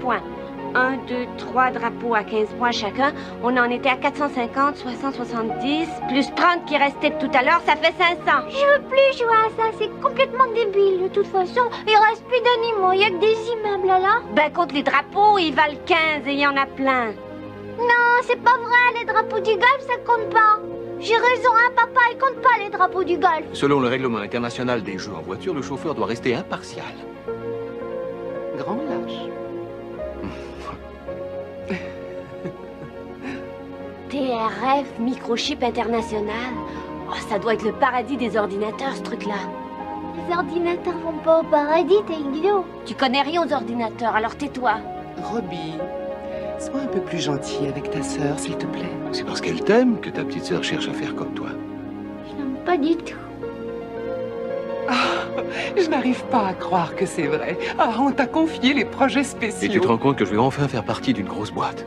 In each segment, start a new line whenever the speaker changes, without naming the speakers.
points. 1, 2, 3 drapeaux à 15 points chacun. On en était à 450, 670, plus 30 qui restaient de tout à l'heure, ça fait 500.
Je veux plus jouer à ça, c'est complètement débile. De toute façon, il reste plus d'animaux, il y a que des immeubles là.
Ben, contre les drapeaux, ils valent 15 et il y en a plein.
Non, c'est pas vrai, les drapeaux du golf, ça compte pas. J'ai raison, hein, papa, il compte pas les drapeaux du golf.
Selon le règlement international des jeux en voiture, le chauffeur doit rester impartial.
Grand lâche.
TRF, microchip international. Oh, ça doit être le paradis des ordinateurs, ce truc-là.
Les ordinateurs vont pas au paradis, t'es idiot.
Tu connais rien aux ordinateurs, alors tais-toi.
Robbie, sois un peu plus gentil avec ta sœur, s'il te plaît.
C'est parce qu'elle t'aime que ta petite sœur cherche à faire comme toi.
Je n'aime pas du tout.
Ah, je n'arrive pas à croire que c'est vrai. Ah, on t'a confié les projets spéciaux.
Et tu te rends compte que je vais enfin faire partie d'une grosse boîte.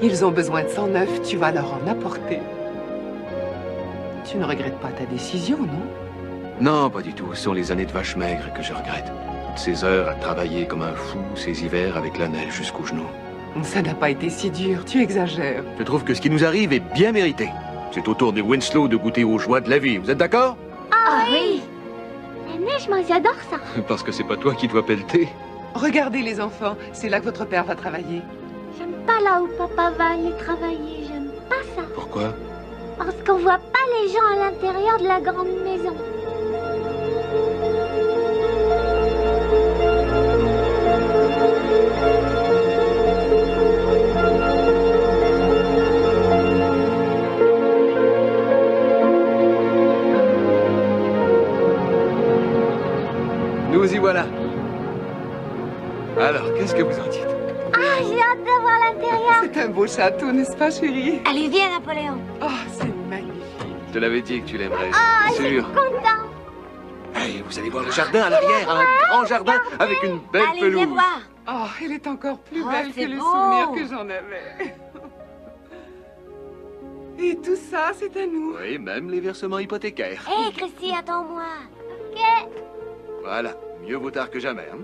Ils ont besoin de 109, tu vas leur en apporter. Tu ne regrettes pas ta décision, non?
Non, pas du tout. Ce sont les années de vache maigre que je regrette. Toutes ces heures à travailler comme un fou, ces hivers avec la neige jusqu'aux genoux.
Ça n'a pas été si dur, tu exagères.
Je trouve que ce qui nous arrive est bien mérité. C'est au tour des Winslow de goûter aux joies de la vie. Vous êtes d'accord?
Ah oui. La neige, moi j'adore ça.
Parce que c'est pas toi qui dois pelleter.
Regardez les enfants, c'est là que votre père va travailler.
J'aime pas là où papa va aller travailler, j'aime pas ça.
Pourquoi?
Parce qu'on voit pas les gens à l'intérieur de la grande maison.
Nous y voilà. Alors, qu'est-ce que vous en dites?
Ah, j'ai hâte de voir l'intérieur.
C'est un beau château, n'est-ce pas, chérie?
Allez, viens, Napoléon.
Oh, c'est magnifique.
Je te l'avais dit que tu l'aimerais.
Ah, je
c'est
suis
sûr.
content.
Hey, vous allez voir le jardin à l'arrière, un grand jardin avec une belle
Allez,
pelouse.
viens voir.
Oh, elle est encore plus
Oh,
belle que
c'est
le
beau.
souvenir que j'en avais. Et tout ça, c'est à nous.
Oui, même les versements hypothécaires.
Hé, Christy, attends-moi.
Ok.
Voilà, mieux vaut tard que jamais. Hein?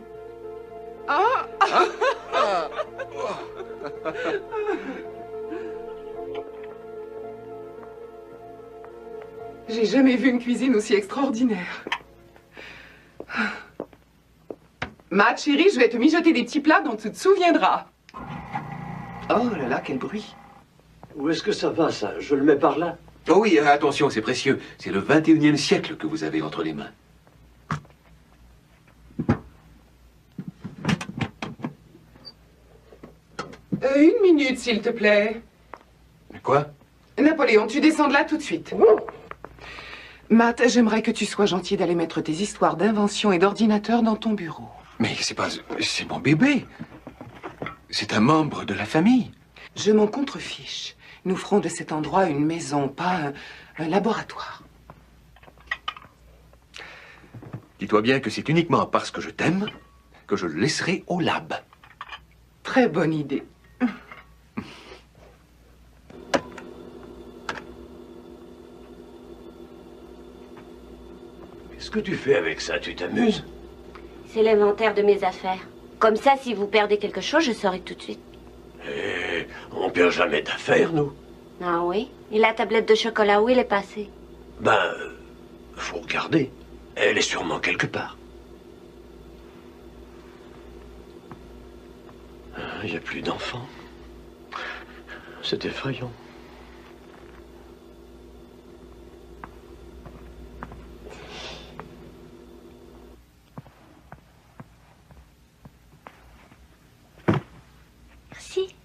Oh,
Ah.
j'ai jamais vu une cuisine aussi extraordinaire. Matt, chérie, je vais te mijoter des petits plats dont tu te souviendras. Oh là là, quel bruit.
Où est-ce que ça va, ça? Je le mets par là.
Oh oui, attention, c'est précieux. C'est le 21e siècle que vous avez entre les mains.
Une minute, s'il te plaît.
Quoi?
Napoléon, tu descends de là tout de suite. Matt, j'aimerais que tu sois gentil d'aller mettre tes histoires d'invention et d'ordinateur dans ton bureau.
Mais c'est pas... C'est mon bébé. C'est un membre de la famille.
Je m'en contrefiche. Nous ferons de cet endroit une maison, pas un laboratoire.
Dis-toi bien que c'est uniquement parce que je t'aime que je le laisserai au lab.
Très bonne idée.
Qu'est-ce que tu fais avec ça? Tu t'amuses?
C'est l'inventaire de mes affaires. Comme ça, si vous perdez quelque chose, je saurai tout de suite.
Eh, on perd jamais d'affaires, nous.
Ah oui? Et la tablette de chocolat, où elle est passée?
Ben, faut regarder. Elle est sûrement quelque part. Il n'y a plus d'enfants. C'est effrayant.
Merci.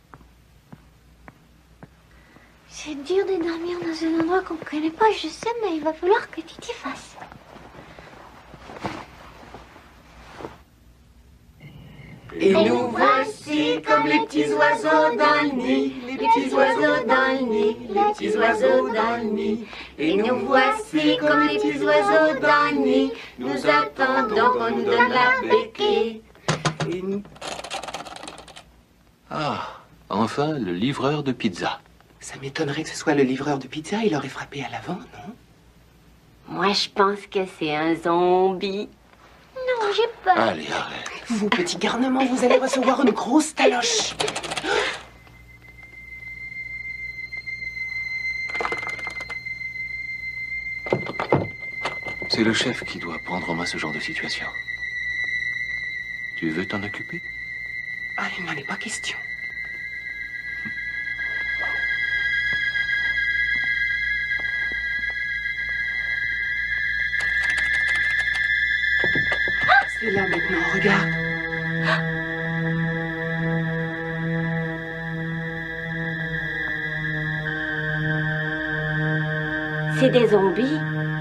C'est dur de dormir dans un endroit qu'on ne connaît pas, je sais, mais il va falloir que tu t'y fasses.
Et
nous
voici comme les petits oiseaux dans le nid, les petits oiseaux dans le nid, les petits oiseaux dans le nid. Et nous voici comme les petits oiseaux dans le nid, nous attendons qu'on nous donne la béquille. Et nous...
Ah, enfin, le livreur de pizza.
Ça m'étonnerait que ce soit le livreur de pizza, il aurait frappé à l'avant, non?
Moi, je pense que c'est un zombie.
Non, j'ai peur.
Allez, arrête.
Vous, petit garnement, vous allez recevoir une grosse taloche.
C'est le chef qui doit prendre en main ce genre de situation. Tu veux t'en occuper?
Ah, il n'en est pas question. C'est là maintenant, regarde.
C'est des zombies.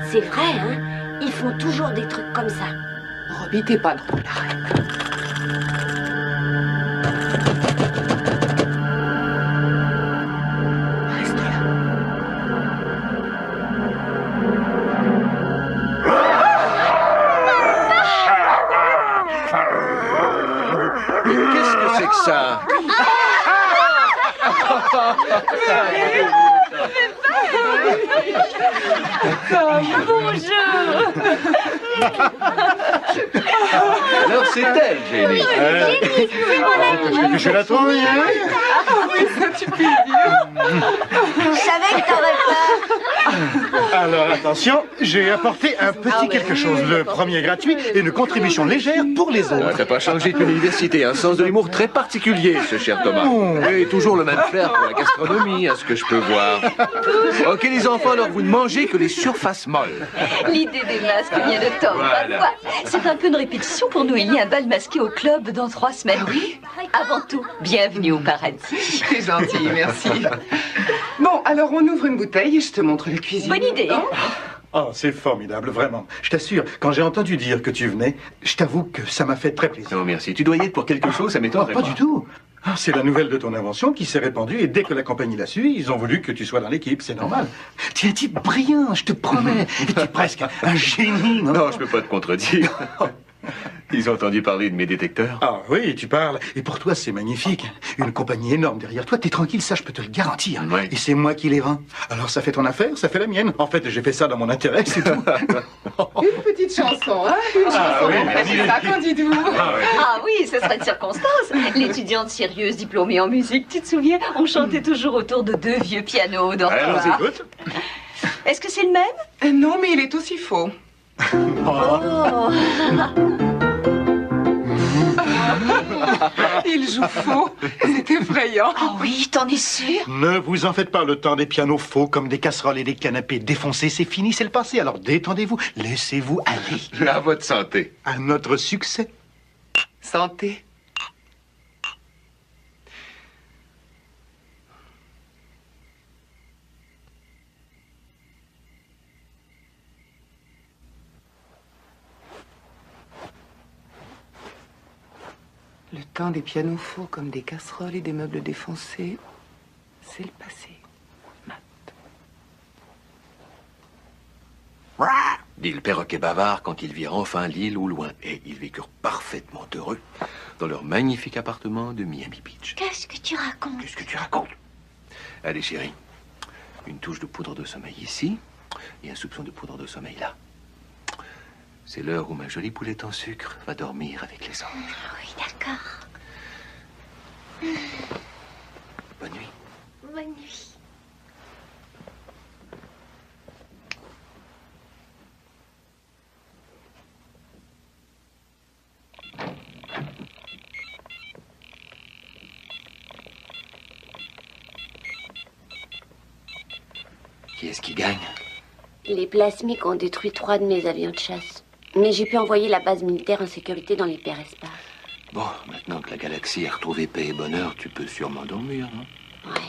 C'est vrai, hein? Ils font toujours des trucs comme ça.
Robbie, t'es pas drôle, arrête. Reste là.
Mais qu'est-ce que c'est que ça?
Bonjour.
Alors c'est elle, Jenny.
Je la trouve bien.
Je savais que t'aurais peur.
Alors attention, j'ai apporté un petit quelque chose. Le premier gratuit et une contribution légère pour les
Ah,
autres.
t'as pas changé ton université, un sens de l'humour très particulier, ce cher Thomas. Et toujours le même flair pour la gastronomie, à ce que je peux voir. Ok, les enfants, alors vous ne mangez que les surfaces molles.
L'idée des masques vient de Tom.
Voilà.
C'est un peu une répétition pour nous. Il y a un bal masqué au club dans 3 semaines. Oui. Avant tout, bienvenue au paradis.
T'es gentil, merci. Bon, alors on ouvre une bouteille et je te montre la cuisine.
Bonne idée.
Oh, c'est formidable, vraiment. Je t'assure, quand j'ai entendu dire que tu venais, je t'avoue que ça m'a fait très plaisir.
Non, merci. Tu dois y être pour quelque chose, ça m'étonnerait
Pas du tout. Ah, c'est la nouvelle de ton invention qui s'est répandue et dès que la compagnie l'a su, ils ont voulu que tu sois dans l'équipe, c'est normal. Tu es un type brillant, je te promets. Et tu es presque un génie, non?
Non, je peux pas te contredire. Ils ont entendu parler de mes détecteurs?
Ah oui, tu parles. Et pour toi, c'est magnifique. Une compagnie énorme derrière toi. T'es tranquille, ça, je peux te le garantir.
Ouais.
Et c'est moi qui les vends. Alors, ça fait ton affaire, ça fait la mienne. En fait, j'ai fait ça dans mon intérêt, c'est tout.
Une petite chanson, hein? Une chanson.
oui,
C'est ça, qu'en dites-vous?
Ah oui, ce serait une circonstance. L'étudiante sérieuse diplômée en musique, tu te souviens? On chantait toujours autour de 2 vieux pianos dans
Allons,
le couloir.
écoute.
Est-ce que c'est le même?
Non, mais il est aussi faux.
Oh.
Il joue faux. C'est effrayant.
Ah oui, t'en es sûr?
Ne vous en faites pas, le temps des pianos faux comme des casseroles et des canapés défoncés, c'est fini, c'est le passé. Alors détendez-vous, laissez-vous aller.
À votre santé.
À notre succès.
Santé. Le temps des pianos faux comme des casseroles et des meubles défoncés, c'est le passé.
Dit le perroquet bavard quand ils virent enfin l'île au loin. Et ils vécurent parfaitement heureux dans leur magnifique appartement de Miami Beach.
Qu'est-ce que tu racontes?
Qu'est-ce que tu racontes? Allez, chérie. Une touche de poudre de sommeil ici et un soupçon de poudre de sommeil là. C'est l'heure où ma jolie poulette en sucre va dormir avec les anges.
Oui, d'accord.
Bonne nuit.
Bonne nuit.
Qui est-ce qui gagne?
Les plasmiques ont détruit 3 de mes avions de chasse. Mais j'ai pu envoyer la base militaire en sécurité dans l'hyperespace.
Bon, maintenant que la galaxie a retrouvé paix et bonheur, tu peux sûrement dormir, non?
Ouais.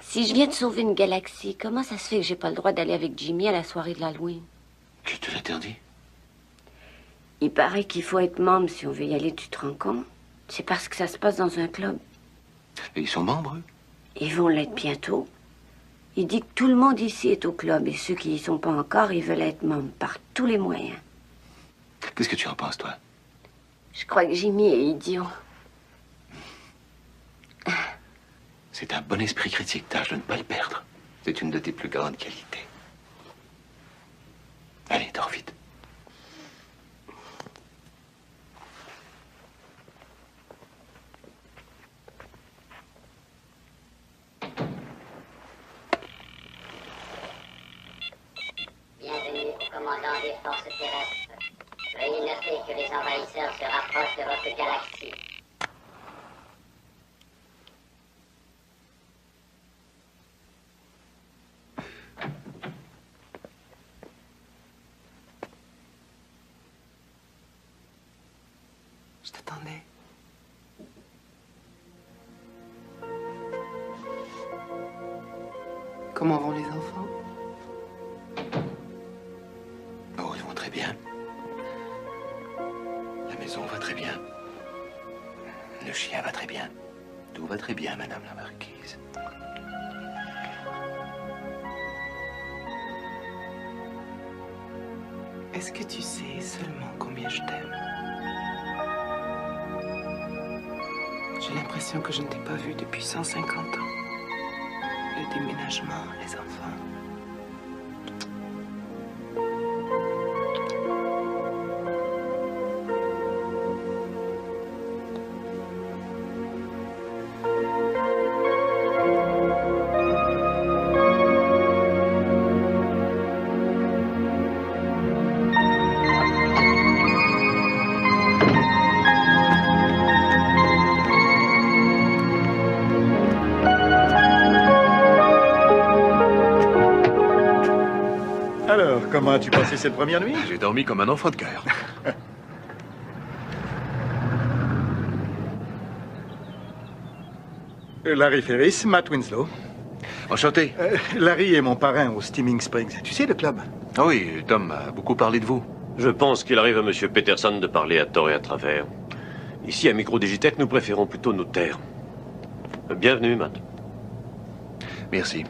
Si je viens de sauver une galaxie, comment ça se fait que j'ai pas le droit d'aller avec Jimmy à la soirée de l'Halloween?
Qui te l'interdit?
Il paraît qu'il faut être membre si on veut y aller, tu te rends compte? C'est parce que ça se passe dans un club.
Et ils sont membres, eux?
Ils vont l'être bientôt. Il dit que tout le monde ici est au club et ceux qui y sont pas encore, ils veulent être membres par tous les moyens.
Qu'est-ce que tu en penses, toi?
Je crois que Jimmy est idiot.
C'est un bon esprit critique, tâche de ne pas le perdre. C'est une de tes plus grandes qualités. Allez, dors vite.
commandant des forces terrestres. Veuillez noter que les envahisseurs se rapprochent de votre galaxie.
Je t'attendais. Comment vont les enfants?
Oh, ils vont très bien. La maison va très bien. Le chien va très bien. Tout va très bien, Madame la Marquise.
Est-ce que tu sais seulement combien je t'aime? J'ai l'impression que je ne t'ai pas vu depuis 150 ans. Le déménagement, les enfants.
Alors, comment as-tu passé cette première nuit?
J'ai dormi comme un enfant de cœur.
Larry Ferris, Matt Winslow.
Enchanté.
Larry est mon parrain au Steaming Springs. Tu sais, le club?
Ah oui, Tom m'a beaucoup parlé de vous.
Je pense qu'il arrive à M. Peterson de parler à tort et à travers. Ici, à Microdigitech, nous préférons plutôt nous taire. Bienvenue, Matt.
Merci.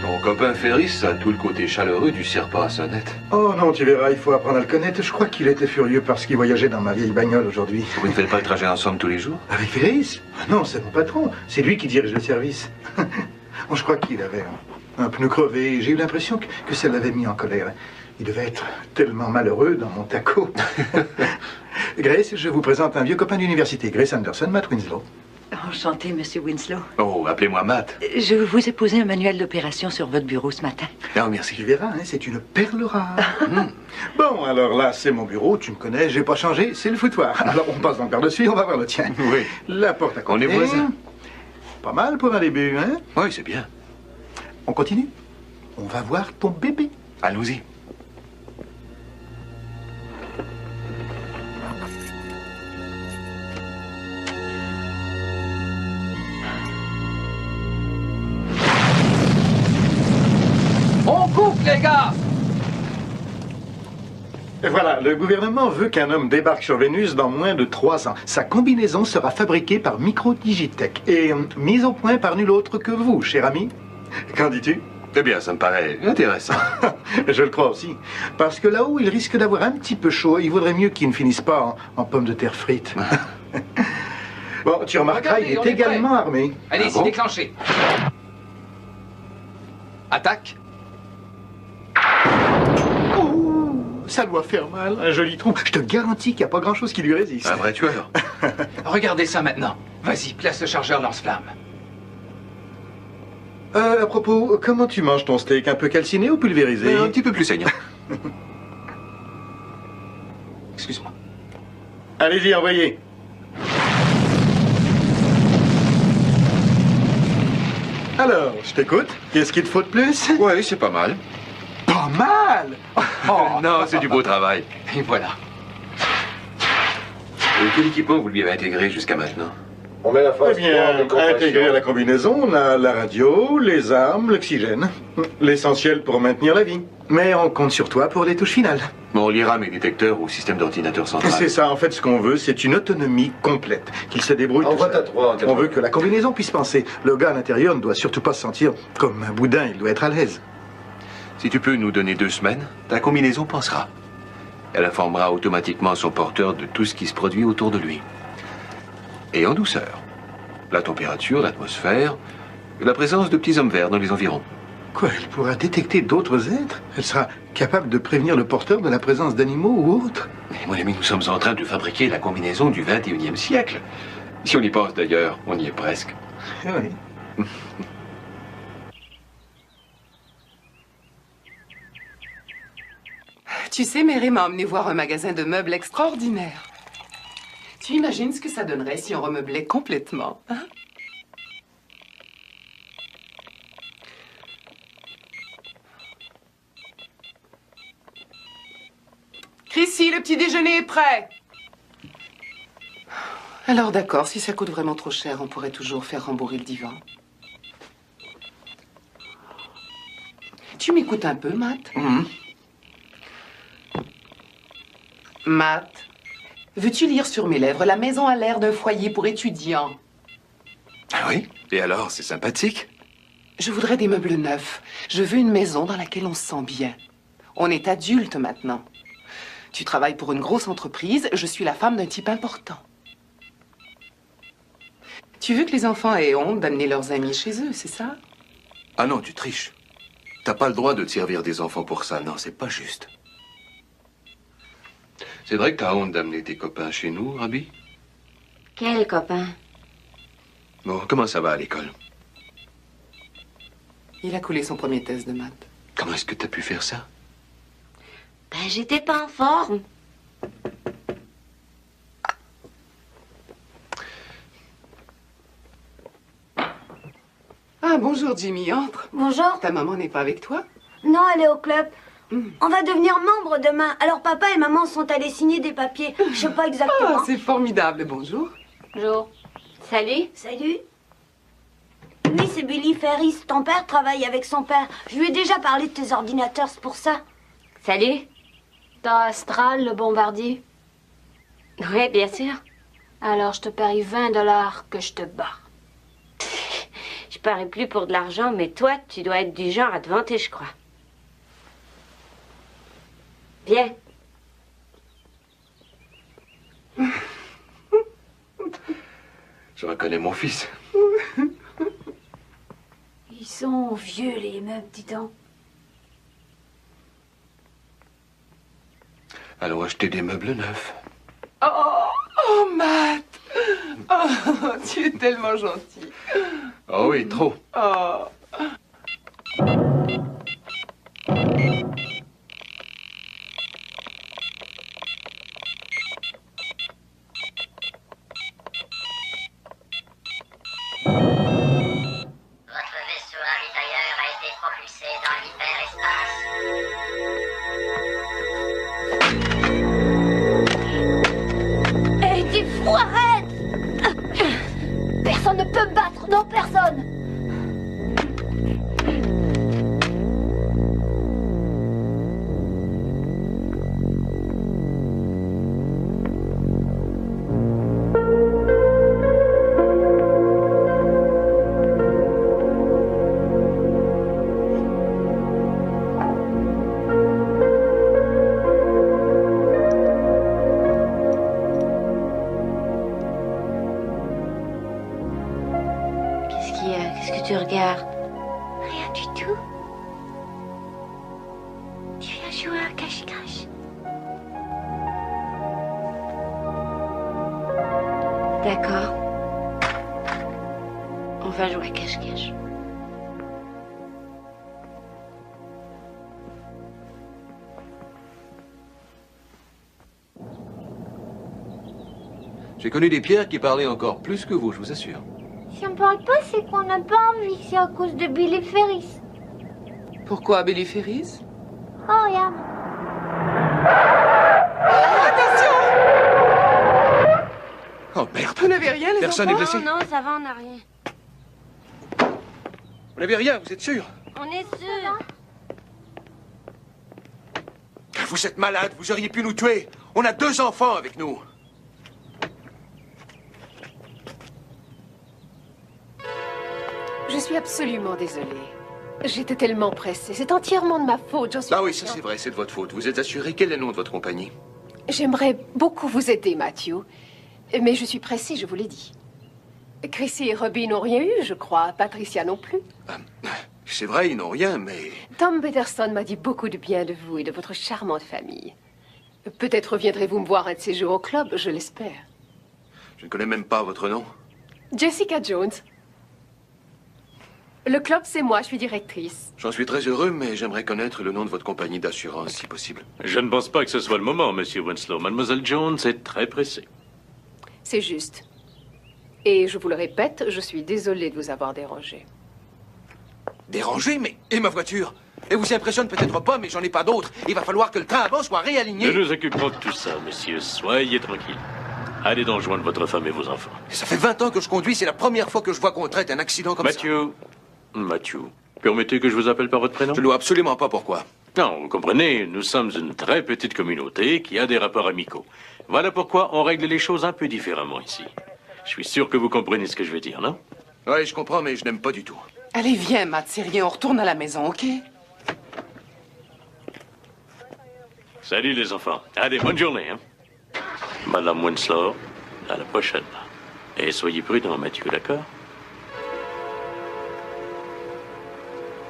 Ton copain Ferris a tout le côté chaleureux du serpent à sonnette.
Oh non, tu verras, il faut apprendre à le connaître. Je crois qu'il était furieux parce qu'il voyageait dans ma vieille bagnole aujourd'hui.
Vous ne faites pas le trajet ensemble tous les jours?
Avec Ferris? Non, c'est mon patron. C'est lui qui dirige le service. Bon, je crois qu'il avait un pneu crevé. J'ai eu l'impression que ça l'avait mis en colère. Il devait être tellement malheureux dans mon taco. Grace, je vous présente un vieux copain d'université. Grace Anderson, Matt Winslow.
Enchanté, Monsieur Winslow.
Oh, appelez-moi Matt.
Je vous ai posé un manuel d'opération sur votre bureau ce matin.
Non, merci.
Tu verras, hein, c'est une perle rare. Bon, alors là, c'est mon bureau. Tu me connais, j'ai pas changé. C'est le foutoir. Alors, on passe donc par-dessus, on va voir le tien.
Oui.
La porte à côté.
On est voisins.
Pas mal pour un début, hein?
Oui, c'est bien.
On continue? On va voir ton bébé.
Allons-y.
On coupe, les gars!
Et voilà, le gouvernement veut qu'un homme débarque sur Vénus dans moins de 3 ans. Sa combinaison sera fabriquée par Microdigitech et mise au point par nul autre que vous, cher ami. Qu'en dis-tu?
Eh bien, ça me paraît intéressant.
Je le crois aussi. Parce que là-haut, il risque d'avoir un petit peu chaud. Il vaudrait mieux qu'il ne finisse pas en pommes de terre frites. Bon, tu remarqueras,
Regardez,
il
on
est
est
également
prêt.
armé.
Allez,
Ah
c'est
bon?
déclenché. Attaque.
Ça doit faire mal, un joli trou. Je te garantis qu'il n'y a pas grand-chose qui lui résiste.
Un vrai tueur.
Regardez ça maintenant. Vas-y, place le chargeur lance-flamme.
À propos, comment tu manges ton steak? Un peu calciné ou pulvérisé?
Un petit peu plus saignant.
Excuse-moi.
Allez-y, envoyez. Alors, je t'écoute. Qu'est-ce qu'il te faut de plus?
Oui, c'est pas mal.
Pas mal! Oh.
Non, c'est du beau travail.
Et voilà.
Et quel équipement vous lui avez intégré jusqu'à maintenant?
On met la
Eh
phase
bien,
3 de compression.
intégré à la combinaison, on a la radio, les armes, l'oxygène. L'essentiel pour maintenir la vie. Mais on compte sur toi pour les touches finales.
Bon, on liera mes détecteurs au système d'ordinateur central.
C'est ça, en fait, ce qu'on veut, c'est une autonomie complète. Qu'il se débrouille tout
Envoie
seul.
ta 3 en
On veut que la combinaison puisse penser. Le gars à l'intérieur ne doit surtout pas se sentir comme un boudin, il doit être à l'aise.
Si tu peux nous donner 2 semaines, ta combinaison pensera. Elle informera automatiquement son porteur de tout ce qui se produit autour de lui. Et en douceur. La température, l'atmosphère, la présence de petits hommes verts dans les environs.
Quoi, elle pourra détecter d'autres êtres? Elle sera capable de prévenir le porteur de la présence d'animaux ou autres?
Mais mon ami, nous sommes en train de fabriquer la combinaison du 21e siècle. Si on y pense d'ailleurs, on y est presque.
Oui.
Tu sais, Mary m'a emmené voir un magasin de meubles extraordinaire. Tu imagines ce que ça donnerait si on remeublait complètement, hein? Chrissy, le petit déjeuner est prêt. Alors d'accord, si ça coûte vraiment trop cher, on pourrait toujours faire rembourrer le divan. Tu m'écoutes un peu, Matt? Matt, veux-tu lire sur mes lèvres La maison a l'air d'un foyer pour étudiants?
Ah oui? Et alors, c'est sympathique?
Je voudrais des meubles neufs. Je veux une maison dans laquelle on se sent bien. On est adulte maintenant. Tu travailles pour une grosse entreprise, je suis la femme d'un type important. Tu veux que les enfants aient honte d'amener leurs amis chez eux, c'est ça?
Ah non, tu triches. T'as pas le droit de te servir des enfants pour ça. Non, c'est pas juste. C'est vrai que t'as honte d'amener tes copains chez nous, Rabi?
Quel copain?
Bon, comment ça va à l'école?
Il a coulé son premier test de maths.
Comment est-ce que t'as pu faire ça?
Ben, j'étais pas en forme.
Ah, bonjour Jimmy, entre.
Bonjour.
Ta maman n'est pas avec toi?
Non, elle est au club. On va devenir membre demain. Alors papa et maman sont allés signer des papiers. Je sais pas exactement.
Oh, c'est formidable, bonjour.
Bonjour. Salut.
Salut. Lui, c'est Billy Ferris. Ton père travaille avec son père. Je lui ai déjà parlé de tes ordinateurs, c'est pour ça.
Salut.
T'as Astral, le bombardier?
Oui, bien sûr.
Alors, je te parie 20$ que je te bats.
Je parie plus pour de l'argent, mais toi, tu dois être du genre à te vanter, je crois. Viens.
Je reconnais mon fils.
Ils sont vieux, les meubles, dis donc.
Allons acheter des meubles neufs.
Oh, Matt. Oh, tu es tellement gentil.
Oh oui, trop.
Oh.
Votre vaisseau ravitailleur a été propulsé dans l'hyperespace.
Hé, t'es fou, arrête! Personne ne peut me battre, non, personne!
Qu'est-ce que tu regardes?
Rien du tout. Tu viens jouer à cache-cache.
D'accord. On va jouer à cache-cache.
J'ai connu des pierres qui parlaient encore plus que vous, je vous assure.
Si on parle pas, c'est qu'on n'a pas envie. C'est à cause de Billy Ferris.
Pourquoi Billy Ferris?
Oh, regarde.
Oh merde!
Vous n'avez rien, les
Personne n'est
enfants?
blessé?
Non, ça va, on n'a rien.
Vous n'avez rien, vous êtes sûr?
On est sûr.
Vous êtes malade, vous auriez pu nous tuer. On a 2 enfants avec nous.
Je suis absolument désolée. J'étais tellement pressée. C'est entièrement de ma faute, j'en suis
Ah oui, ça
consciente.
c'est vrai, c'est de votre faute. Vous êtes assuré. Quel est le nom de votre compagnie?
J'aimerais beaucoup vous aider, Matthew. Mais je suis pressée, je vous l'ai dit. Chrissy et Robbie n'ont rien eu, je crois. Patricia non plus.
C'est vrai, ils n'ont rien, mais...
Tom Peterson m'a dit beaucoup de bien de vous et de votre charmante famille. Peut-être viendrez-vous me voir un de ces jours au club, je l'espère.
Je ne connais même pas votre nom.
Jessica Jones. Le club, c'est moi, je suis directrice.
J'en suis très heureux, mais j'aimerais connaître le nom de votre compagnie d'assurance, si possible.
Je ne pense pas que ce soit le moment, Monsieur Winslow. Mademoiselle Jones est très pressée.
C'est juste. Et je vous le répète, je suis désolée de vous avoir dérangé.
Dérangé, mais... Et ma voiture? Elle vous impressionne peut-être pas, mais j'en ai pas d'autres. Il va falloir que le train avant soit réaligné.
Nous nous occuperons de tout ça, monsieur. Soyez tranquille. Allez donc joindre votre femme et vos enfants.
Ça fait 20 ans que je conduis, c'est la première fois que je vois qu'on traite un accident comme ça.
Matthew, permettez que je vous appelle par votre prénom?
Je ne vois absolument pas pourquoi.
Non, vous comprenez, nous sommes une très petite communauté qui a des rapports amicaux. Voilà pourquoi on règle les choses un peu différemment ici. Je suis sûr que vous comprenez ce que je veux dire, non?
Oui, je comprends, mais je n'aime pas du tout.
Allez, viens, Matt, c'est rien, on retourne à la maison, OK?
Salut les enfants. Allez, bonne journée, hein? Madame Winslow, à la prochaine. Et soyez prudents, Matthew, d'accord?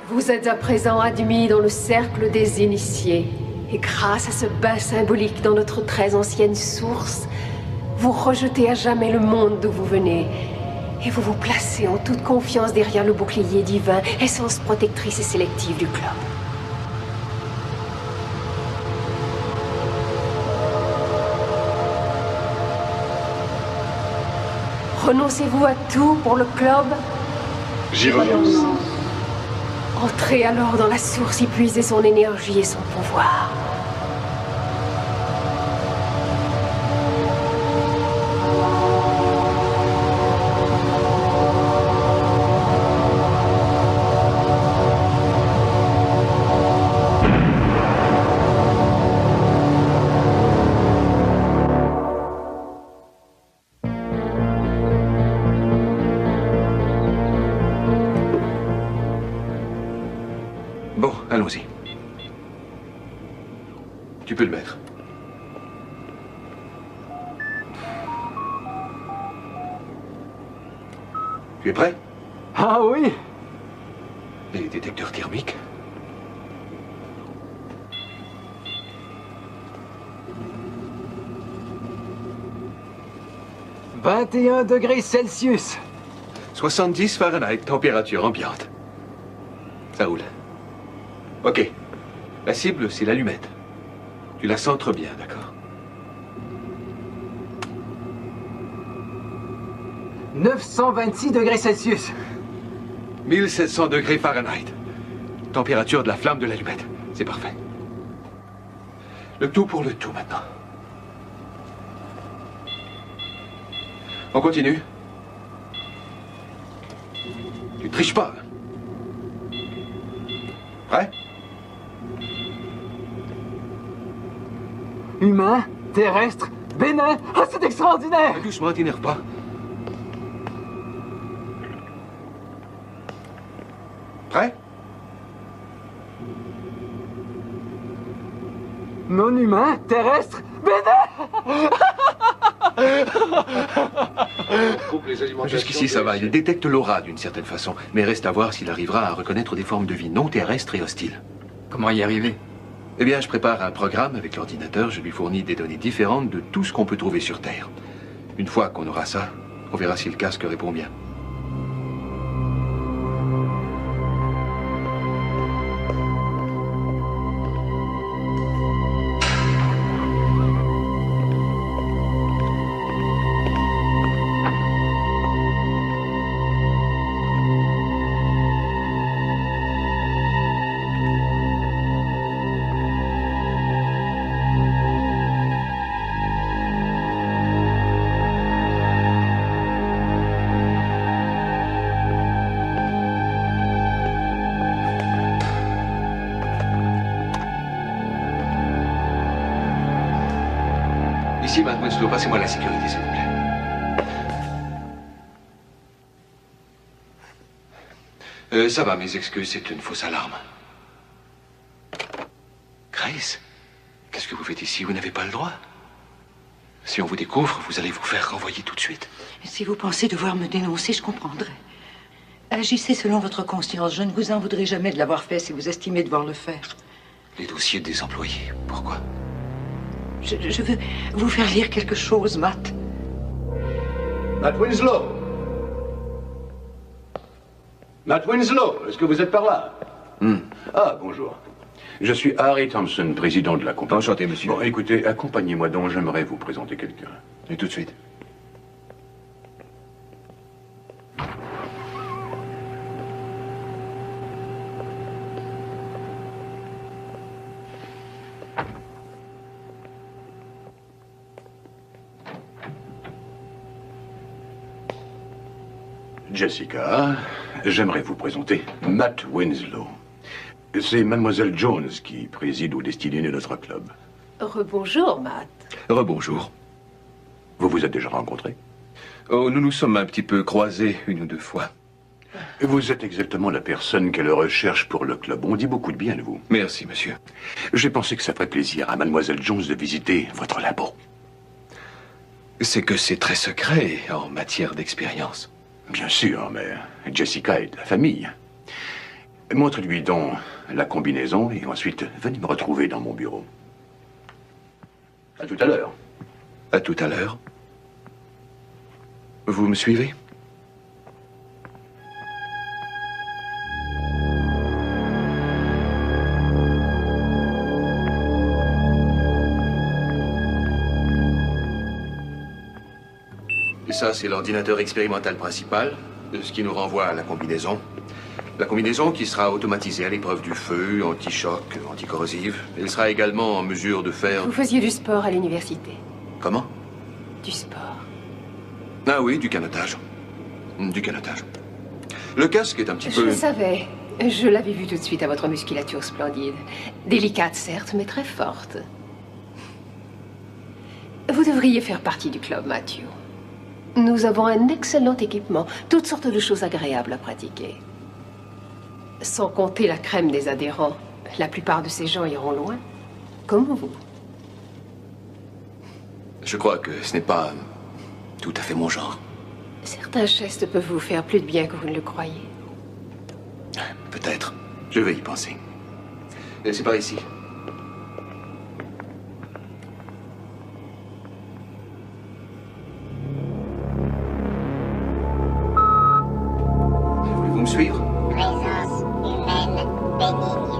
Vous êtes à présent admis dans le cercle des initiés. Et grâce à ce bain symbolique dans notre très ancienne source, vous rejetez à jamais le monde d'où vous venez. Et vous vous placez en toute confiance derrière le bouclier divin, essence protectrice et sélective du club. Renoncez-vous à tout pour le club?
J'y renonce.
Entrez alors dans la source, y puisez son énergie et son pouvoir.
Bon, allons-y. Tu peux le mettre. Tu es prêt?
Ah oui!
Les détecteurs thermiques? «
21 degrés Celsius.
70 Fahrenheit, température ambiante. Ça roule. Ok. La cible, c'est l'allumette. Tu la centres bien, d'accord?
926 degrés Celsius.
1700 degrés Fahrenheit. Température de la flamme de l'allumette. C'est parfait. Le tout pour le tout, maintenant. On continue. Tu triches pas. Prêt?
Humain, terrestre, bénin. Ah, c'est extraordinaire!
Doucement, t'énerve pas. Prêt?
Non humain, terrestre, bénin.
Jusqu'ici, ça va. Il détecte l'aura d'une certaine façon. Mais reste à voir s'il arrivera à reconnaître des formes de vie non terrestres et hostiles.
Comment y arriver?
Eh bien, je prépare un programme avec l'ordinateur. Je lui fournis des données différentes de tout ce qu'on peut trouver sur Terre. Une fois qu'on aura ça, on verra si le casque répond bien. Ici, Mme Winslow, passez-moi la sécurité, s'il vous plaît. Ça va, mes excuses, c'est une fausse alarme. Grace, qu'est-ce que vous faites ici? Vous n'avez pas le droit. Si on vous découvre, vous allez vous faire renvoyer tout de suite.
Si vous pensez devoir me dénoncer, je comprendrai. Agissez selon votre conscience. Je ne vous en voudrais jamais de l'avoir fait si vous estimez devoir le faire.
Les dossiers des employés, pourquoi?
Je veux vous faire lire quelque chose, Matt.
Matt Winslow. Matt Winslow, est-ce que vous êtes par là? Ah, bonjour. Je suis Harry Thompson, président de la compagnie.
Enchanté, monsieur.
Bon, écoutez, accompagnez-moi donc, j'aimerais vous présenter quelqu'un.
Et tout de suite.
Jessica, j'aimerais vous présenter Matt Winslow. C'est Mademoiselle Jones qui préside aux destinées de notre club.
Rebonjour, Matt.
Rebonjour.
Vous vous êtes déjà rencontrés?
Oh, nous nous sommes un petit peu croisés une ou deux fois.
Vous êtes exactement la personne qu'elle recherche pour le club. On dit beaucoup de bien de vous.
Merci, monsieur.
J'ai pensé que ça ferait plaisir à Mademoiselle Jones de visiter votre labo.
C'est que c'est très secret en matière d'expérience.
Bien sûr, mais Jessica est de la famille. Montre-lui donc la combinaison et ensuite venez me retrouver dans mon bureau. À tout à l'heure.
À tout à l'heure. Vous me suivez? Et ça, c'est l'ordinateur expérimental principal, ce qui nous renvoie à la combinaison. La combinaison qui sera automatisée à l'épreuve du feu, anti-choc, anticorrosive. Elle sera également en mesure de faire...
Vous faisiez du sport à l'université.
Comment?
Du sport.
Ah oui, du canotage. Du canotage. Le casque est un petit
Je
peu...
le savais. Je l'avais vu tout de suite à votre musculature splendide. Délicate, certes, mais très forte. Vous devriez faire partie du club, Matthew. Nous avons un excellent équipement, toutes sortes de choses agréables à pratiquer. Sans compter la crème des adhérents. La plupart de ces gens iront loin, comme vous.
Je crois que ce n'est pas tout à fait mon genre.
Certains gestes peuvent vous faire plus de bien que vous ne le croyez.
Peut-être. Je vais y penser. Et c'est par ici. Voulez-vous me suivre?
Présence humaine bénigne.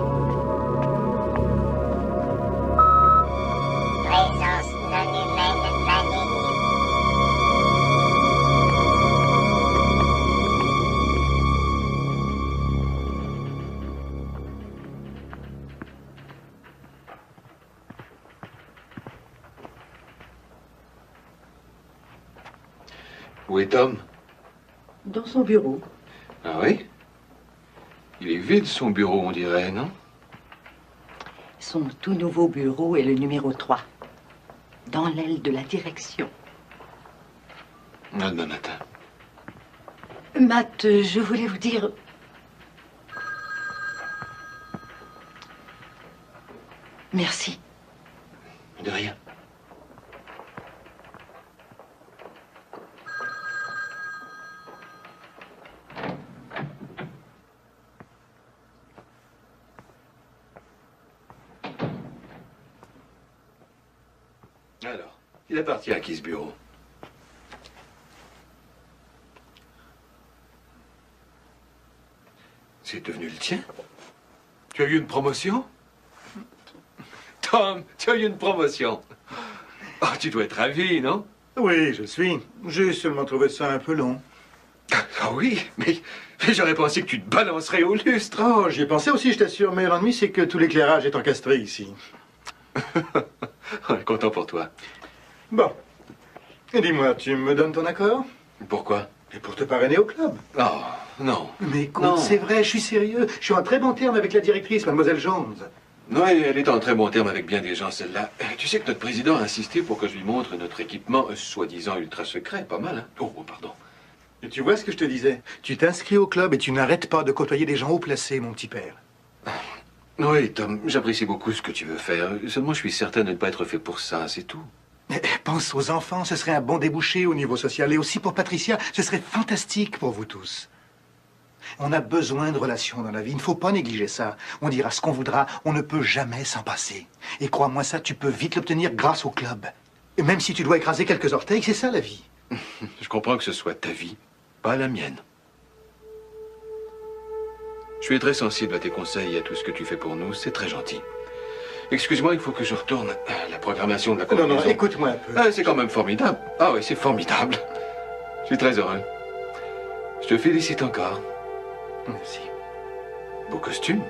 Présence non humaine maligne.
Où est Tom?
Dans son bureau.
Ah oui? Il est vide, son bureau, on dirait, non?
Son tout nouveau bureau est le numéro 3. Dans l'aile de la direction.
À demain matin.
Matt, je voulais vous dire... Merci.
De rien. Alors, il appartient à qui ce bureau? C'est devenu le tien? Tu as eu une promotion? Tom, tu as eu une promotion. Oh, tu dois être ravi, non?
Oui, je suis. J'ai seulement trouvé ça un peu long.
Ah oui, mais j'aurais pensé que tu te balancerais au lustre.
Oh, j'y ai pensé aussi, je t'assure, mais l'ennui, c'est que tout l'éclairage est encastré ici.
Content pour toi.
Bon. Et dis-moi, tu me donnes ton accord?
Pourquoi?
Et pour te parrainer au club.
Oh, non.
Mais écoute,
Non.
c'est vrai, je suis sérieux. Je suis en très bon terme avec la directrice, Mademoiselle Jones.
Non, elle est en très bon terme avec bien des gens, celle-là. Tu sais que notre président a insisté pour que je lui montre notre équipement, soi-disant ultra secret. Pas mal, hein? Oh, pardon.
Et tu vois ce que je te disais? Tu t'inscris au club et tu n'arrêtes pas de côtoyer des gens haut placés, mon petit père.
Oui, Tom, j'apprécie beaucoup ce que tu veux faire. Seulement, je suis certain de ne pas être fait pour ça, c'est tout.
Pense aux enfants, ce serait un bon débouché au niveau social. Et aussi pour Patricia, ce serait fantastique pour vous tous. On a besoin de relations dans la vie. Il ne faut pas négliger ça. On dira ce qu'on voudra, on ne peut jamais s'en passer. Et crois-moi ça, tu peux vite l'obtenir grâce au club. Et même si tu dois écraser quelques orteils, c'est ça la vie.
Je comprends que ce soit ta vie, pas la mienne. Je suis très sensible à tes conseils et à tout ce que tu fais pour nous. C'est très gentil. Excuse-moi, il faut que je retourne à la programmation de la combinaison.
Non, écoute-moi un peu.
Ah, c'est quand même formidable. Ah oui, c'est formidable. Je suis très heureux. Je te félicite encore.
Merci.
Beau costume.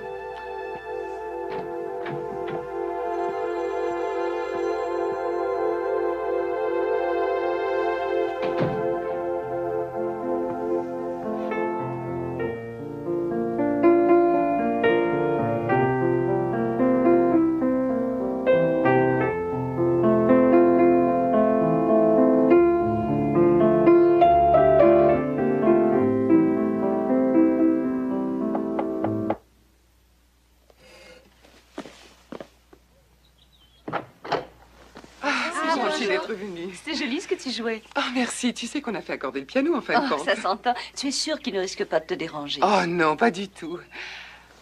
C'était joli ce que tu jouais.
Oh, merci. Tu sais qu'on a fait accorder le piano en fin de compte.
Ça s'entend. Tu es sûre qu'il ne risque pas de te déranger?
Oh non, pas du tout.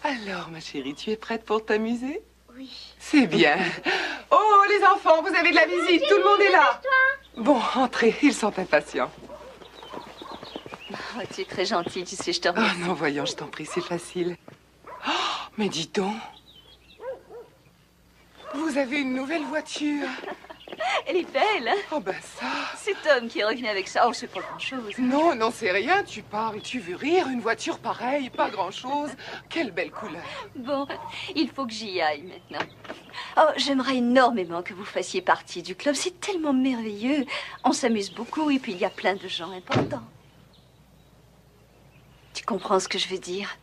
Alors, ma chérie, tu es prête pour t'amuser?
Oui.
C'est bien. Oh, les enfants, vous avez de la visite. Tout le monde est là. Bon, entrez. Ils sont impatients.
Oh, tu es très gentille, tu sais, je te remercie.
Oh non, voyons, je t'en prie, c'est facile. Oh, mais dis donc. Vous avez une nouvelle voiture.
Elle est belle, hein?
Oh, ben ça.
C'est Tom qui est revenu avec ça. Oh, c'est pas grand-chose.
Non, non, c'est rien. Tu parles, tu veux rire. Une voiture pareille, pas grand-chose. Quelle belle couleur.
Bon, il faut que j'y aille maintenant. Oh, j'aimerais énormément que vous fassiez partie du club. C'est tellement merveilleux. On s'amuse beaucoup et puis il y a plein de gens importants. Tu comprends ce que je veux dire?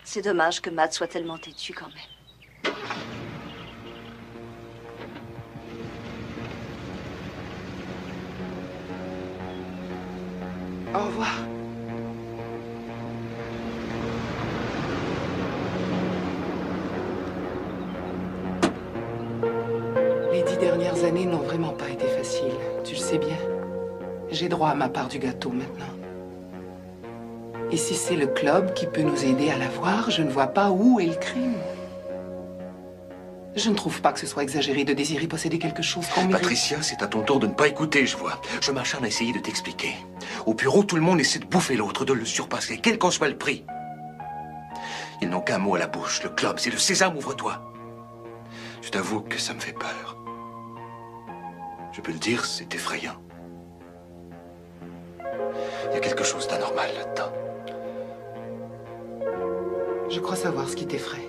C'est dommage que Matt soit tellement têtu quand même.
Au revoir. Les 10 dernières années n'ont vraiment pas été faciles. Tu le sais bien. J'ai droit à ma part du gâteau maintenant. Et si c'est le club qui peut nous aider à l'avoir, je ne vois pas où est le crime. Je ne trouve pas que ce soit exagéré de désirer posséder quelque chose qu'on mérite.
Patricia, c'est à ton tour de ne pas écouter, je vois. Je m'acharne à essayer de t'expliquer. Au bureau, tout le monde essaie de bouffer l'autre, de le surpasser, quel qu'en soit le prix. Ils n'ont qu'un mot à la bouche. Le club, c'est le sésame, ouvre-toi. Je t'avoue que ça me fait peur. Je peux le dire, c'est effrayant. Il y a quelque chose d'anormal là-dedans.
Je crois savoir ce qui t'effraie.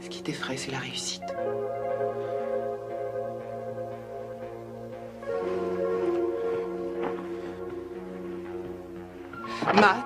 Ce qui t'effraie, c'est la réussite. Matt?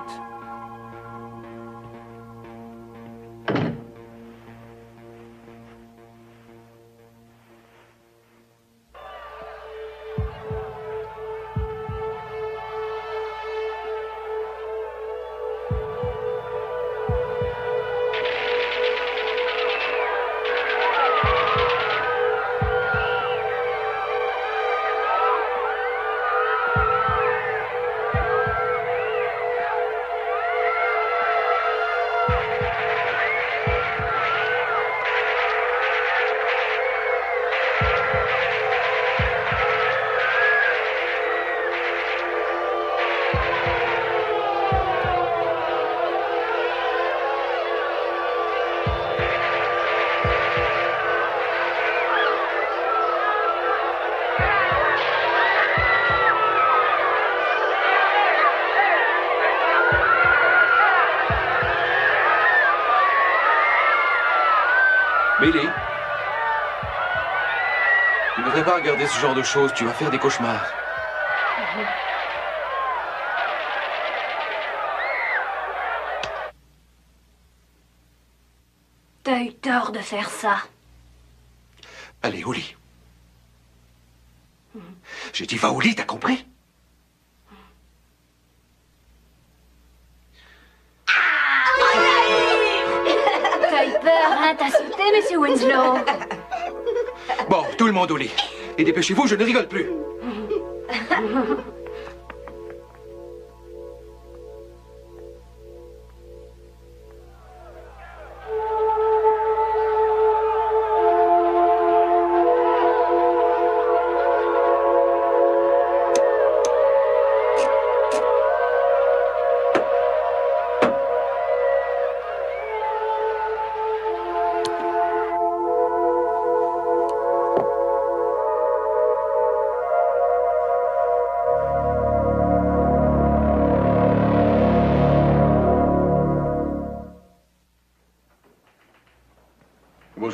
Billy, tu ne devrais pas regarder ce genre de choses. Tu vas faire des cauchemars.
T'as eu tort de faire ça.
Allez, au lit. J'ai dit va au lit, t'as compris?
T'as eu peur, hein? T'as sauté, monsieur Winslow.
Bon, tout le monde au lit. Et dépêchez-vous, je ne rigole plus.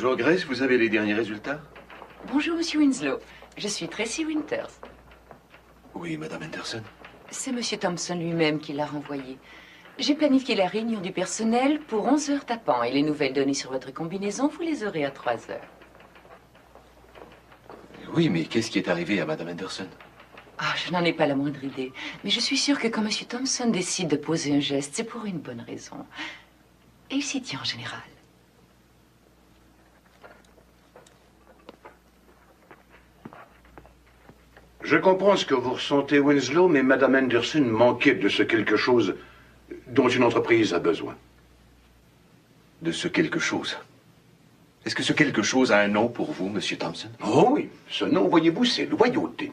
Bonjour Grace, vous avez les derniers résultats?
Bonjour, Monsieur Winslow. Je suis Tracy Winters.
Oui, Madame Anderson.
C'est Monsieur Thompson lui-même qui l'a renvoyé. J'ai planifié la réunion du personnel pour 11 heures tapant et les nouvelles données sur votre combinaison, vous les aurez à 3 heures.
Oui, mais qu'est-ce qui est arrivé à Madame Anderson?
Ah, je n'en ai pas la moindre idée. Mais je suis sûre que quand Monsieur Thompson décide de poser un geste, c'est pour une bonne raison. Et il s'y tient en général.
Je comprends ce que vous ressentez, Winslow, mais Madame Anderson manquait de ce quelque chose dont une entreprise a besoin.
De ce quelque chose? Est-ce que ce quelque chose a un nom pour vous, Monsieur Thompson?
Oh oui, ce nom, voyez-vous, c'est loyauté.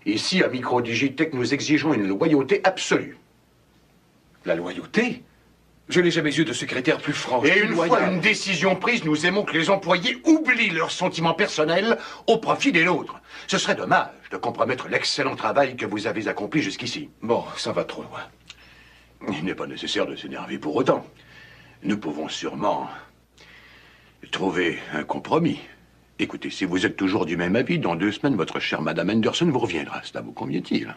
Ici, à Microdigitech, nous exigeons une loyauté absolue.
La loyauté? Je n'ai jamais eu de secrétaire plus franc.
Et une fois une décision prise, nous aimons que les employés oublient leurs sentiments personnels au profit des nôtres. Ce serait dommage de compromettre l'excellent travail que vous avez accompli jusqu'ici.
Bon, ça va trop loin.
Il n'est pas nécessaire de s'énerver pour autant. Nous pouvons sûrement trouver un compromis. Écoutez, si vous êtes toujours du même avis, dans 2 semaines, votre chère Madame Anderson vous reviendra. Cela vous convient-il?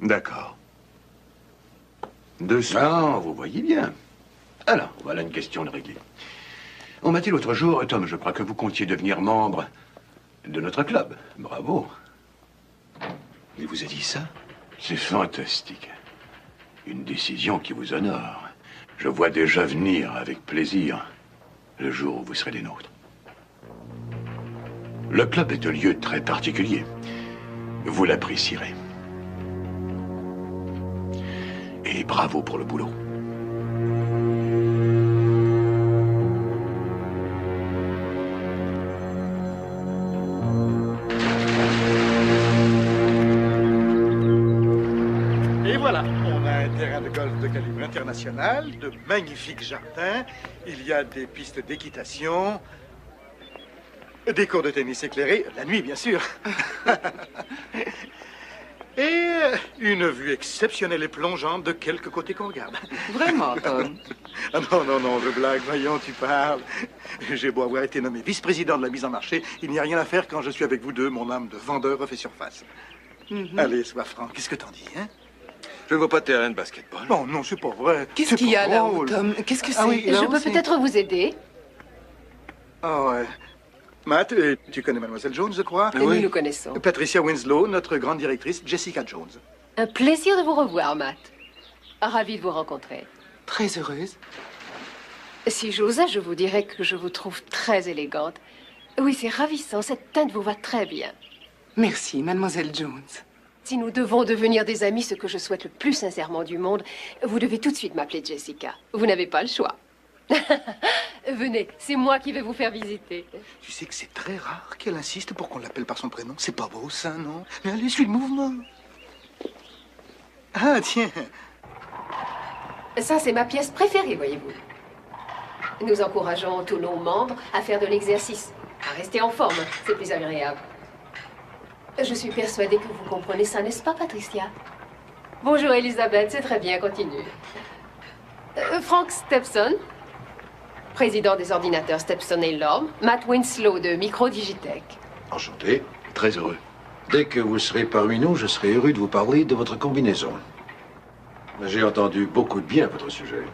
D'accord. 2 semaines.
Ah, vous voyez bien. Alors, voilà une question de régler. On m'a dit l'autre jour, Tom, je crois que vous comptiez devenir membre de notre club. Bravo.
Il vous a dit ça?
C'est fantastique. Une décision qui vous honore. Je vois déjà venir avec plaisir le jour où vous serez des nôtres. Le club est un lieu très particulier. Vous l'apprécierez. Et bravo pour le boulot.
Et voilà, on a un terrain de golf de calibre international, de magnifiques jardins, il y a des pistes d'équitation, des cours de tennis éclairés, la nuit bien sûr. Et une vue exceptionnelle et plongeante de quelque côté qu'on regarde.
Vraiment, Tom?
Ah non, je blague, voyons, tu parles. J'ai beau avoir été nommé vice-président de la mise en marché, il n'y a rien à faire quand je suis avec vous deux, mon âme de vendeur refait surface. Allez, sois franc, qu'est-ce que t'en dis, hein?
Je ne vois pas de terrain de basketball.
Non, non, c'est pas vrai.
Qu'est-ce qu'il y a là-haut, Tom? Qu'est-ce que c'est?
Ah oui,
Je peux peut-être vous aider.
Ah ouais. Matt, tu connais Mademoiselle Jones, je crois?
Et nous nous connaissons.
Patricia Winslow, notre grande directrice, Jessica Jones.
Un plaisir de vous revoir, Matt. Ravi de vous rencontrer.
Très heureuse.
Si j'osais, je vous dirais que je vous trouve très élégante. Oui, c'est ravissant. Cette teinte vous va très bien.
Merci, Mademoiselle Jones.
Si nous devons devenir des amis, ce que je souhaite le plus sincèrement du monde, vous devez tout de suite m'appeler Jessica. Vous n'avez pas le choix. Venez, c'est moi qui vais vous faire visiter.
Tu sais que c'est très rare qu'elle insiste pour qu'on l'appelle par son prénom. C'est pas beau, ça, non? Mais allez, suis le mouvement. Ah, tiens.
Ça, c'est ma pièce préférée, voyez-vous. Nous encourageons tous nos membres à faire de l'exercice, à rester en forme. C'est plus agréable. Je suis persuadée que vous comprenez ça, n'est-ce pas, Patricia? Bonjour, Elisabeth. C'est très bien, continue. Frank Stepson, président des ordinateurs Stepson et Lorme. Matt Winslow de Microdigitech.
Enchanté, très heureux. Dès que vous serez parmi nous, je serai heureux de vous parler de votre combinaison. J'ai entendu beaucoup de bien à votre sujet.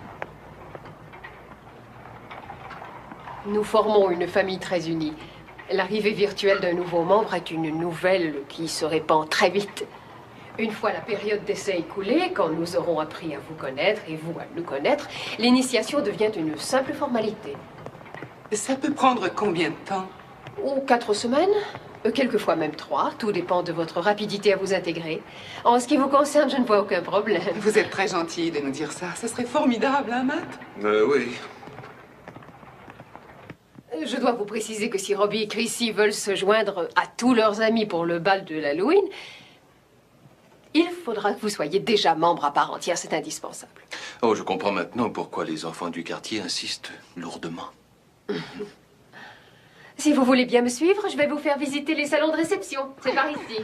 Nous formons une famille très unie. L'arrivée virtuelle d'un nouveau membre est une nouvelle qui se répand très vite. Une fois la période d'essai écoulée, quand nous aurons appris à vous connaître et vous à nous connaître, l'initiation devient une simple formalité.
Ça peut prendre combien de temps?
Oh, 4 semaines, quelquefois même 3. Tout dépend de votre rapidité à vous intégrer. En ce qui vous concerne, je ne vois aucun problème.
Vous êtes très gentil de nous dire ça. Ce serait formidable, hein, Matt?
Oui.
Je dois vous préciser que si Robbie et Chrissy veulent se joindre à tous leurs amis pour le bal de l'Halloween, il faudra que vous soyez déjà membre à part entière, c'est indispensable.
Oh, je comprends maintenant pourquoi les enfants du quartier insistent lourdement.
Si vous voulez bien me suivre, je vais vous faire visiter les salons de réception. C'est par ici.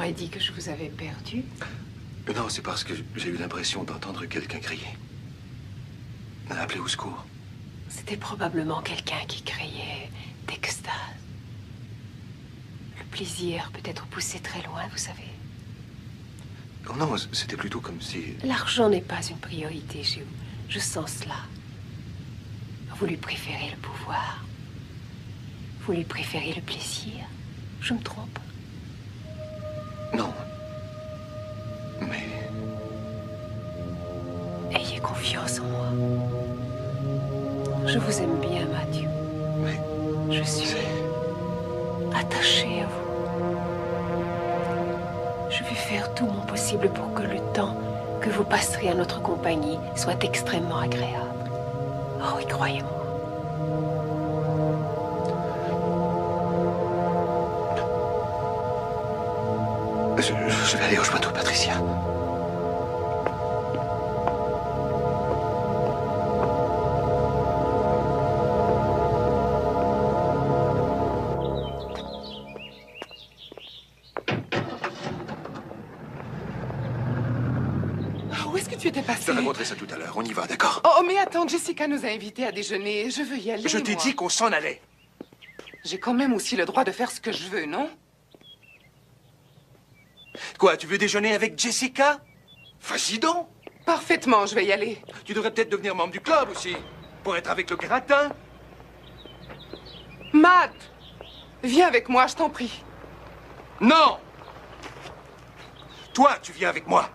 m'aurais dit que je vous avais perdu.
Non, c'est parce que j'ai eu l'impression d'entendre quelqu'un crier. Appeler au secours.
C'était probablement quelqu'un qui criait d'extase. Le plaisir peut être poussé très loin, vous savez.
Oh non, c'était plutôt comme si...
L'argent n'est pas une priorité chez vous. Je sens cela. Vous lui préférez le pouvoir. Vous lui préférez le plaisir. Je me trompe?
Non. Mais...
Ayez confiance en moi. Je vous aime bien, Matthew.
Mais...
Je suis attachée à vous. Je vais faire tout mon possible pour que le temps que vous passerez à notre compagnie soit extrêmement agréable. Oh oui, croyez-moi.
Je vais aller au château, Patricia.
Où est-ce que tu étais passé?
Je te raconterai ça tout à l'heure. On y va, d'accord?
Oh, mais attends, Jessica nous a invités à déjeuner. Je veux y aller.
Je t'ai dit qu'on s'en allait.
J'ai quand même aussi le droit de faire ce que je veux, non?
Quoi, tu veux déjeuner avec Jessica? Vas-y donc.
Parfaitement, je vais y aller.
Tu devrais peut-être devenir membre du club aussi, pour être avec le gratin.
Matt, viens avec moi, je t'en prie.
Non! Toi, tu viens avec moi.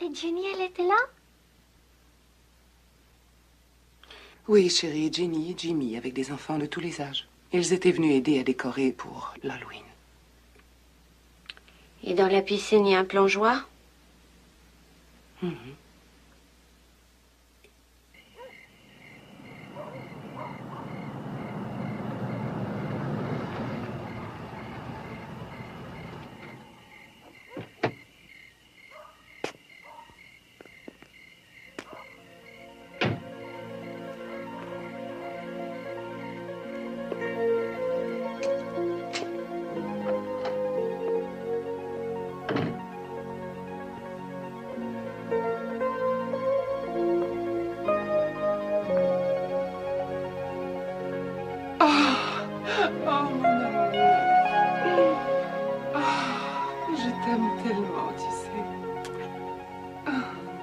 Et Jenny, elle était là?
Oui, chérie, Jenny et Jimmy, avec des enfants de tous les âges. Ils étaient venus aider à décorer pour l'Halloween.
Et dans la piscine, il y a un plongeoir?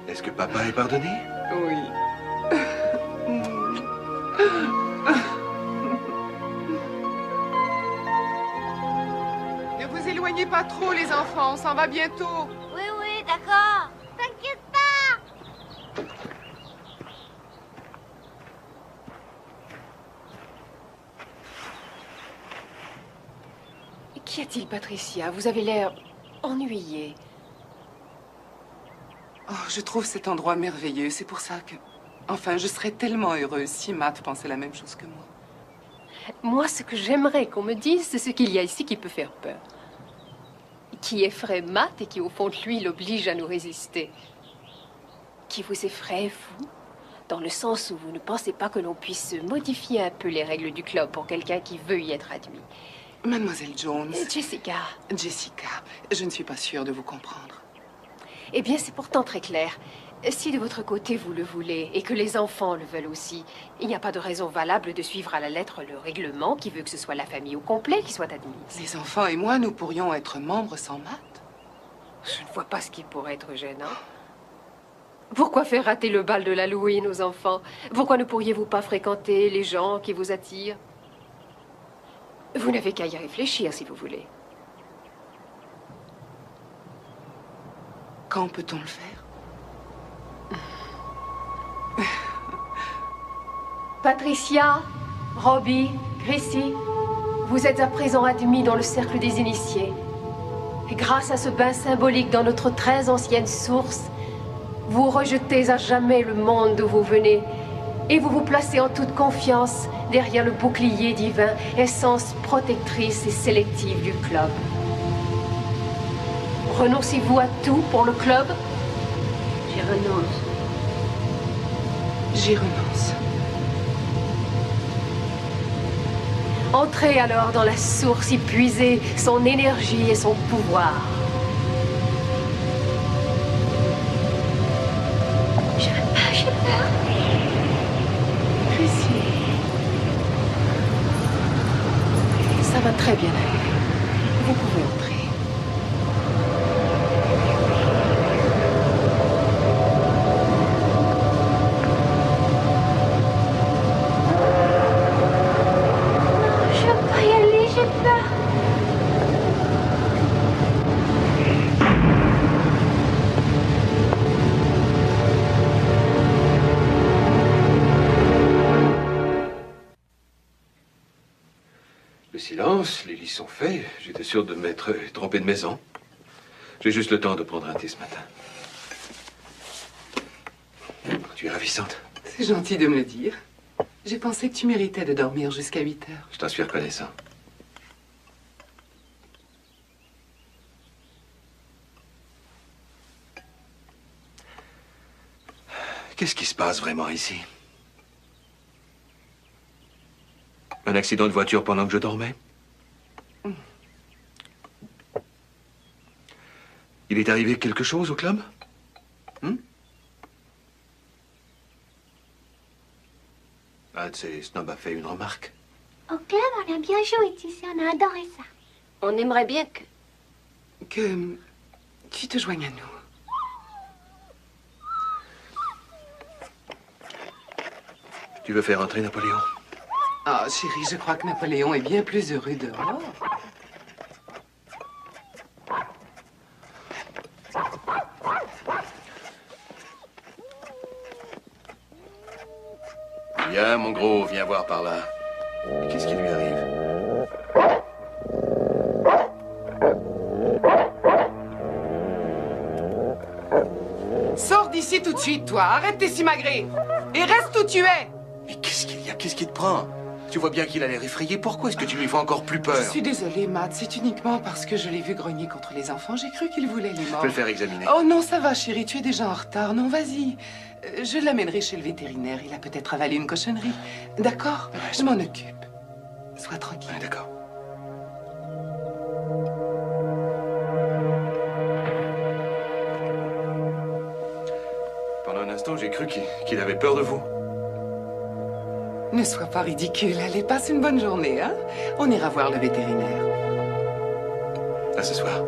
Est-ce que papa est pardonné?
Oui. Ne vous éloignez pas trop, les enfants. On s'en va bientôt.
Oui, oui, d'accord. T'inquiète pas.
Qu'y a-t-il, Patricia? Vous avez l'air ennuyée.
Oh, je trouve cet endroit merveilleux. C'est pour ça que... Enfin, je serais tellement heureuse si Matt pensait la même chose que moi.
Moi, ce que j'aimerais qu'on me dise, c'est ce qu'il y a ici qui peut faire peur. Qui effraie Matt et qui, au fond de lui, l'oblige à nous résister. Qui vous effraie, vous, dans le sens où vous ne pensez pas que l'on puisse modifier un peu les règles du club pour quelqu'un qui veut y être admis.
Mademoiselle Jones...
Jessica.
Jessica, je ne suis pas sûre de vous comprendre.
Eh bien, c'est pourtant très clair. Si de votre côté vous le voulez, et que les enfants le veulent aussi, il n'y a pas de raison valable de suivre à la lettre le règlement qui veut que ce soit la famille au complet qui soit admise.
Les enfants et moi, nous pourrions être membres sans Matt.
Je ne vois pas ce qui pourrait être gênant. Pourquoi faire rater le bal de l'Halloween aux enfants? Pourquoi ne pourriez-vous pas fréquenter les gens qui vous attirent? Vous n'avez qu'à y réfléchir si vous voulez.
Quand peut-on le faire?
Patricia, Robbie, Chrissy, vous êtes à présent admis dans le cercle des initiés. Et grâce à ce bain symbolique dans notre très ancienne source, vous rejetez à jamais le monde d'où vous venez Et vous vous placez en toute confiance derrière le bouclier divin, essence protectrice et sélective du club. Renoncez-vous à tout pour le club?
J'y renonce.
J'y renonce.
Entrez alors dans la source y puiser son énergie et son pouvoir.
Je veux pas, j'ai peur.
Chrissy. Ça va très bien aller. Vous pouvez entrer.
Le silence, les lits sont faits. J'étais sûr de m'être trompé de maison. J'ai juste le temps de prendre un thé ce matin. Tu es ravissante.
C'est gentil de me le dire. J'ai pensé que tu méritais de dormir jusqu'à 8 heures.
Je t'en suis reconnaissant. Qu'est-ce qui se passe vraiment ici? Un accident de voiture pendant que je dormais? Il est arrivé quelque chose au club? Un de ces snobs a fait une remarque.
Au club, on a bien joué ici, on a adoré ça. On aimerait bien
que tu te joignes à nous.
Tu veux faire entrer Napoléon?
Ah, chérie, je crois que Napoléon est bien plus heureux dehors.
Viens, mon gros, viens voir par là. Qu'est-ce qui lui arrive?
Sors d'ici tout de suite, toi. Arrête tes simagrées. Et reste où tu es.
Mais qu'est-ce qu'il y a? Qu'est-ce qui te prend? Tu vois bien qu'il a l'air effrayé. Pourquoi est-ce que tu lui fais encore plus peur?
Je suis désolée, Matt. C'est uniquement parce que je l'ai vu grogner contre les enfants. J'ai cru qu'il voulait les morts.
Je peux le faire examiner.
Oh non, ça va, chérie. Tu es déjà en retard. Non, vas-y. Je l'amènerai chez le vétérinaire. Il a peut-être avalé une cochonnerie. D'accord? Je m'en occupe. Sois tranquille.
Ouais, d'accord. Pendant un instant, j'ai cru qu'il avait peur de vous.
Ne sois pas ridicule. Allez, passe une bonne journée, hein? On ira voir le vétérinaire.
À ce soir.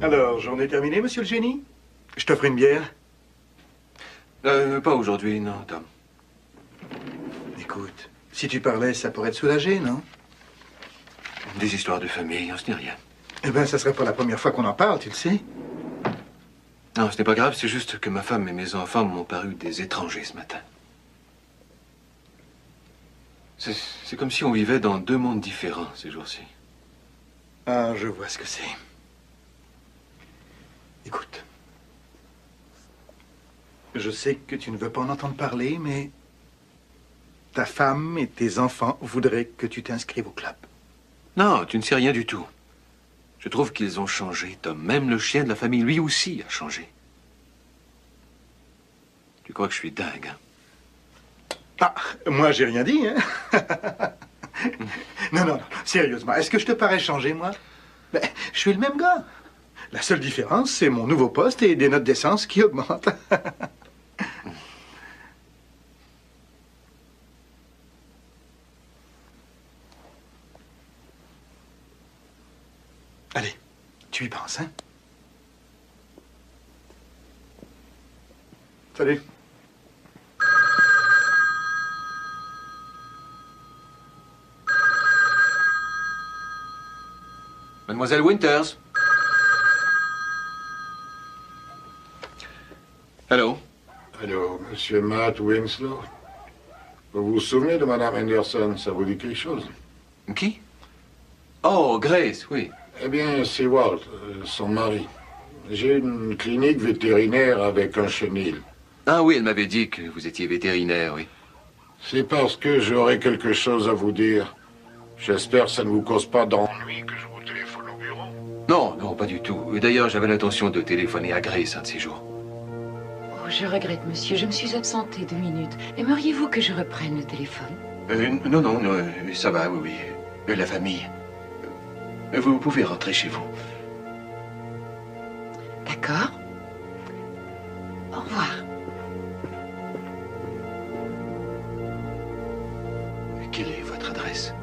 Alors, journée terminée, monsieur le génie? Je t'offre une bière?
Pas aujourd'hui, non, Tom.
Écoute, si tu parlais, ça pourrait te soulager, non?
Des histoires de famille, on se dit rien.
Eh ben, ça serait pas la première fois qu'on en parle, tu le sais.
Non, ce n'est pas grave, c'est juste que ma femme et mes enfants m'ont paru des étrangers ce matin. C'est comme si on vivait dans deux mondes différents ces jours-ci.
Ah, je vois ce que c'est. Écoute, je sais que tu ne veux pas en entendre parler, mais ta femme et tes enfants voudraient que tu t'inscrives au club.
Non, tu ne sais rien du tout. Je trouve qu'ils ont changé, Tom. Même le chien de la famille, lui aussi, a changé. Tu crois que je suis dingue, hein?
Ah, moi, j'ai rien dit, hein? Non, sérieusement, est-ce que je te parais changé, moi? Ben, je suis le même gars. La seule différence, c'est mon nouveau poste et des notes d'essence qui augmentent. Allez, tu y penses, hein? Salut.
Mademoiselle Winters. Allô?
Allô, monsieur Matt Winslow. Vous vous souvenez de Madame Henderson? Ça vous dit quelque chose?
Qui? Oh, Grace, oui.
Eh bien, c'est Walt, son mari. J'ai une clinique vétérinaire avec un chenil.
Ah oui, elle m'avait dit que vous étiez vétérinaire, oui.
C'est parce que j'aurais quelque chose à vous dire. J'espère que ça ne vous cause pas d'ennui que je vous téléphone au bureau.
Non, non, pas du tout. D'ailleurs, j'avais l'intention de téléphoner à Grace un de ces jours.
Oh, je regrette, monsieur. Je me suis absentée 2 minutes. Aimeriez-vous que je reprenne le téléphone?
Non, non, ça va, oui, oui. La famille. Vous pouvez rentrer chez vous.
D'accord. Au revoir.
Quelle est votre adresse?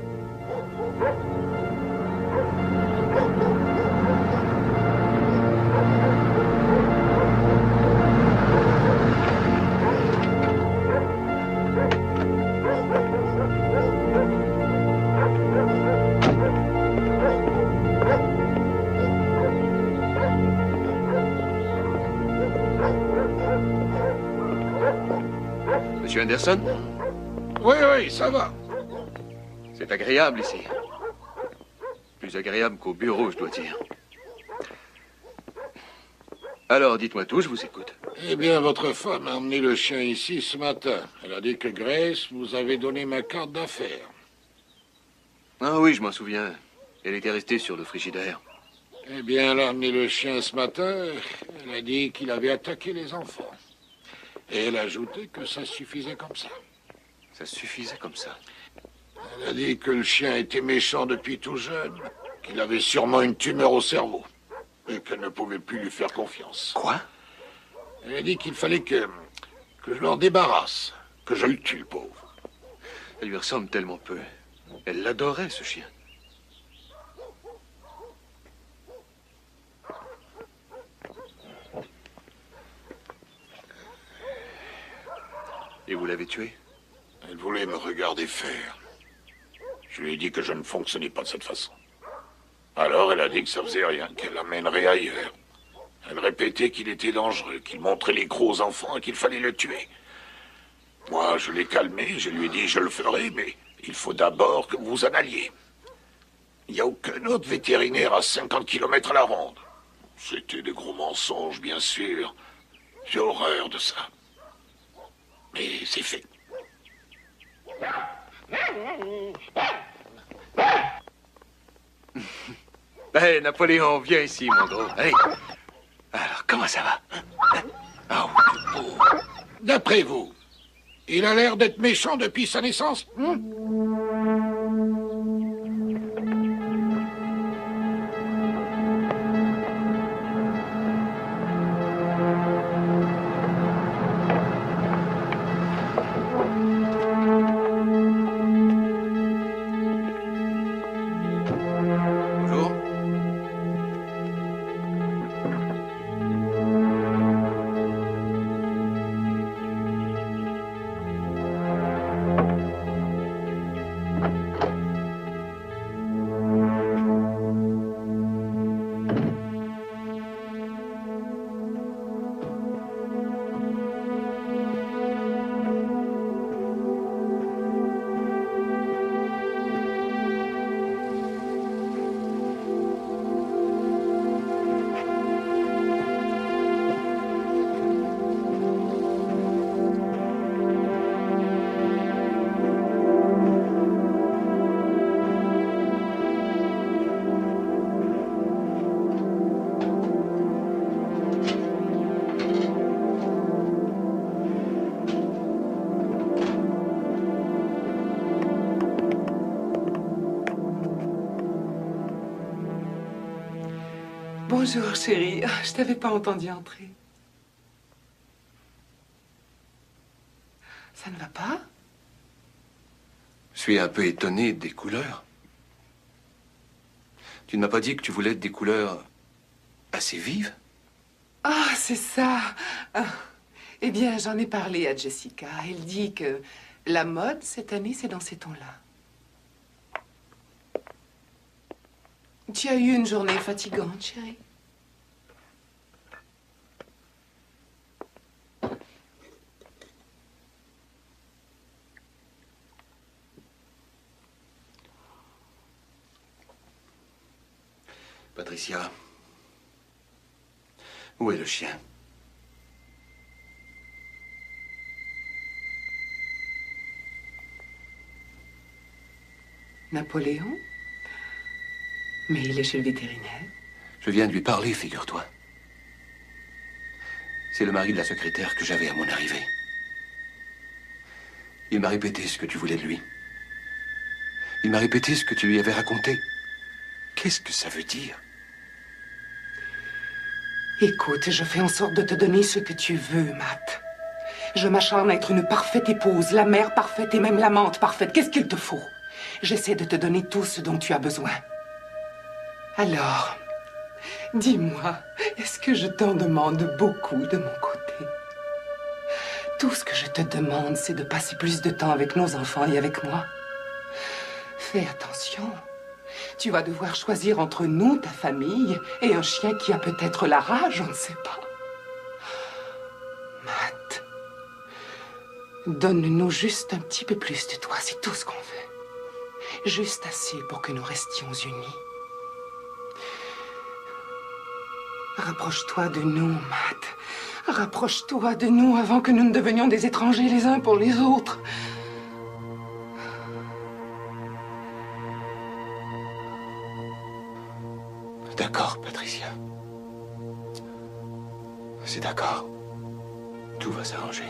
Monsieur Anderson?
Oui, oui, ça va.
C'est agréable ici. Plus agréable qu'au bureau, je dois dire. Alors, dites-moi tout, je vous écoute.
Eh bien, votre femme a emmené le chien ici ce matin. Elle a dit que Grace vous avait donné ma carte d'affaires.
Ah oui, je m'en souviens. Elle était restée sur le frigidaire.
Eh bien, elle a emmené le chien ce matin. Elle a dit qu'il avait attaqué les enfants. Et elle a ajouté que ça suffisait comme ça.
Ça suffisait comme ça?
Elle a dit que le chien était méchant depuis tout jeune, qu'il avait sûrement une tumeur au cerveau, et qu'elle ne pouvait plus lui faire confiance.
Quoi?
Elle a dit qu'il fallait que je l'en débarrasse, que je le tue, le pauvre.
Elle lui ressemble tellement peu. Elle l'adorait, ce chien. Et vous l'avez tué?
Elle voulait me regarder faire. Je lui ai dit que je ne fonctionnais pas de cette façon. Alors elle a dit que ça faisait rien, qu'elle l'emmènerait ailleurs. Elle répétait qu'il était dangereux, qu'il montrait les gros enfants et qu'il fallait le tuer. Moi, je l'ai calmé, je lui ai dit je le ferai, mais il faut d'abord que vous en alliez. Il n'y a aucun autre vétérinaire à 50 km à la ronde. C'était des gros mensonges, bien sûr. J'ai horreur de ça. Mais c'est fait.
Hé, Napoléon, viens ici, mon gros. Allez. Alors, comment ça va?
Ah, d'après vous, il a l'air d'être méchant depuis sa naissance?
Bonjour, chérie. Je t'avais pas entendu entrer. Ça ne va pas?
Je suis un peu étonné des couleurs. Tu ne m'as pas dit que tu voulais des couleurs assez vives?
Ah, c'est ça. Ah. Eh bien, j'en ai parlé à Jessica. Elle dit que la mode, cette année, c'est dans ces tons-là. Tu as eu une journée fatigante, chérie.
Patricia, où est le chien?
Napoléon? Mais il est chez le vétérinaire.
Je viens de lui parler, figure-toi. C'est le mari de la secrétaire que j'avais à mon arrivée. Il m'a répété ce que tu voulais de lui. Il m'a répété ce que tu lui avais raconté. Qu'est-ce que ça veut dire?
Écoute, je fais en sorte de te donner ce que tu veux, Matt. Je m'acharne à être une parfaite épouse, la mère parfaite et même l'amante parfaite. Qu'est-ce qu'il te faut? J'essaie de te donner tout ce dont tu as besoin. Alors, dis-moi, est-ce que je t'en demande beaucoup de mon côté? Tout ce que je te demande, c'est de passer plus de temps avec nos enfants et avec moi. Fais attention. Tu vas devoir choisir entre nous, ta famille, et un chien qui a peut-être la rage, on ne sait pas. Matt, donne-nous juste un petit peu plus de toi, c'est tout ce qu'on veut. Juste assez pour que nous restions unis. Rapproche-toi de nous, Matt. Rapproche-toi de nous avant que nous ne devenions des étrangers les uns pour les autres.
D'accord, Patricia. C'est d'accord. Tout va s'arranger.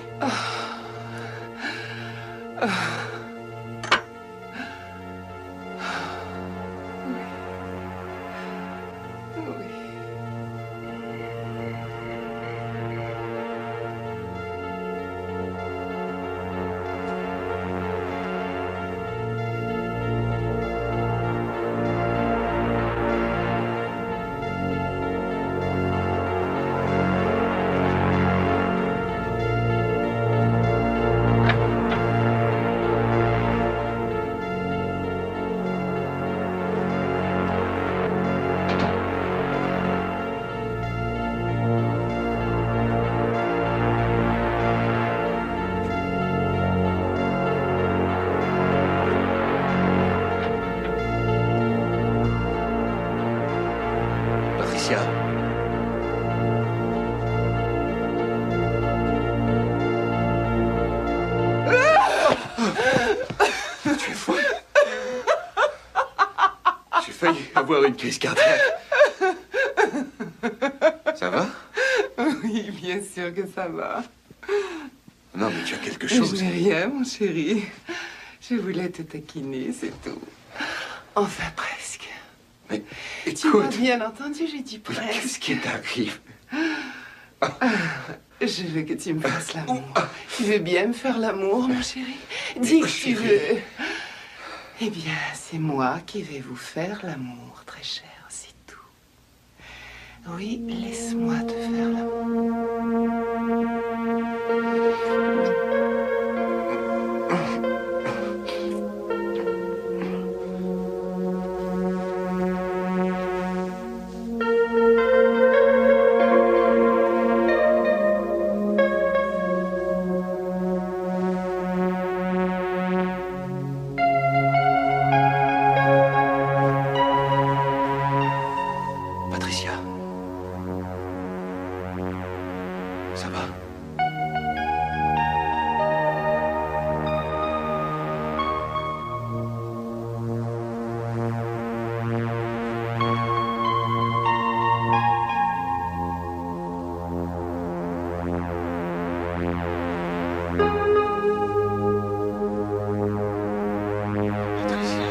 Tu es folle. J'ai failli avoir une crise cardiaque. Ça va?
Oui, bien sûr que ça va.
Non, mais tu as quelque chose.
Je n'ai rien, mon chéri. Je voulais te taquiner, c'est tout. Enfin, presque.
Mais
Tu m'as
écoute,
bien entendu, j'ai dit presque.
qu'est-ce qui t'arrive?
Je veux que tu me fasses l'amour. Tu veux bien me faire l'amour, mon chéri? Dis que tu veux. Eh bien, c'est moi qui vais vous faire l'amour, très cher, c'est tout. Oui, laisse-moi te faire l'amour.
Patricia. Ça va? Patricia.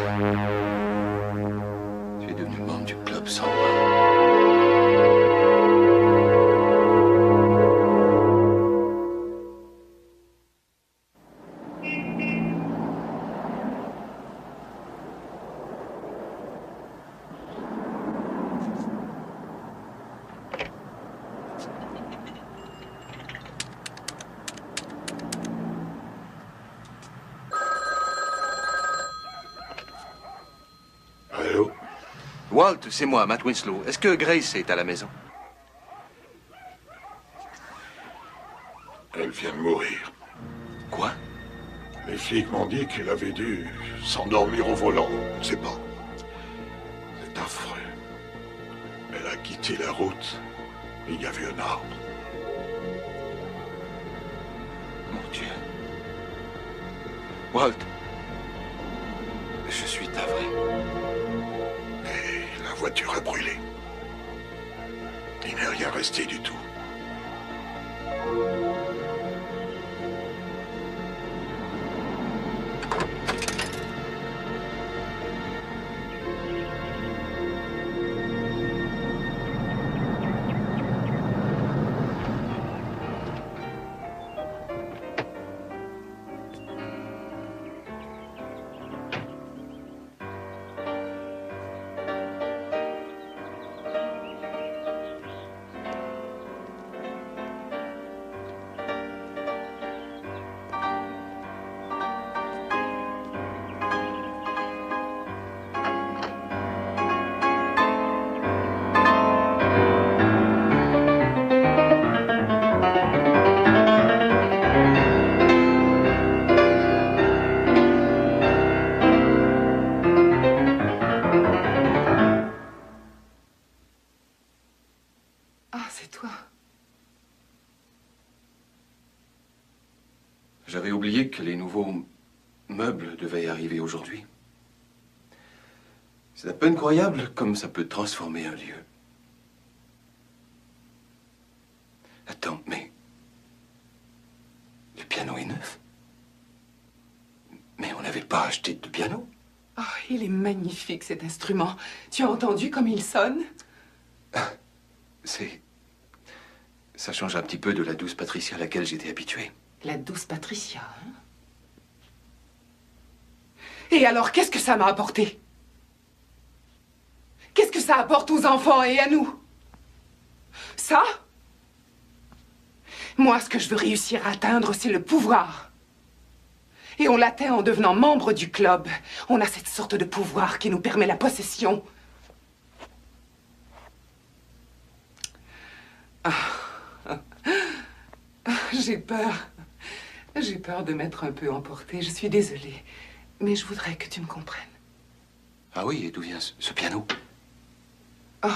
Tu es devenue membre du club sans moi. Walt, c'est moi, Matt Winslow. Est-ce que Grace est à la maison?
Elle vient de mourir.
Quoi?
Les flics m'ont dit qu'elle avait dû s'endormir au volant. On ne sait pas. C'est affreux. Elle a quitté la route. Et il y avait un arbre.
Mon Dieu. Walt. Je suis navré.
Et la voiture a brûlé. Il n'est rien resté du tout.
J'avais oublié que les nouveaux meubles devaient arriver aujourd'hui. C'est à peine croyable comme ça peut transformer un lieu. Attends, mais... le piano est neuf? Mais on n'avait pas acheté de piano?
Oh, il est magnifique cet instrument. Tu as entendu comme il sonne?
C'est... ça change un petit peu de la douce Patricia à laquelle j'étais habitué.
La douce Patricia, hein? Et alors, qu'est-ce que ça m'a apporté? Qu'est-ce que ça apporte aux enfants et à nous? Ça? Moi, ce que je veux réussir à atteindre, c'est le pouvoir. Et on l'atteint en devenant membre du club. On a cette sorte de pouvoir qui nous permet la possession. J'ai peur. J'ai peur de m'être un peu emportée. Je suis désolée. Mais je voudrais que tu me comprennes.
Ah oui, et d'où vient ce piano?
Oh,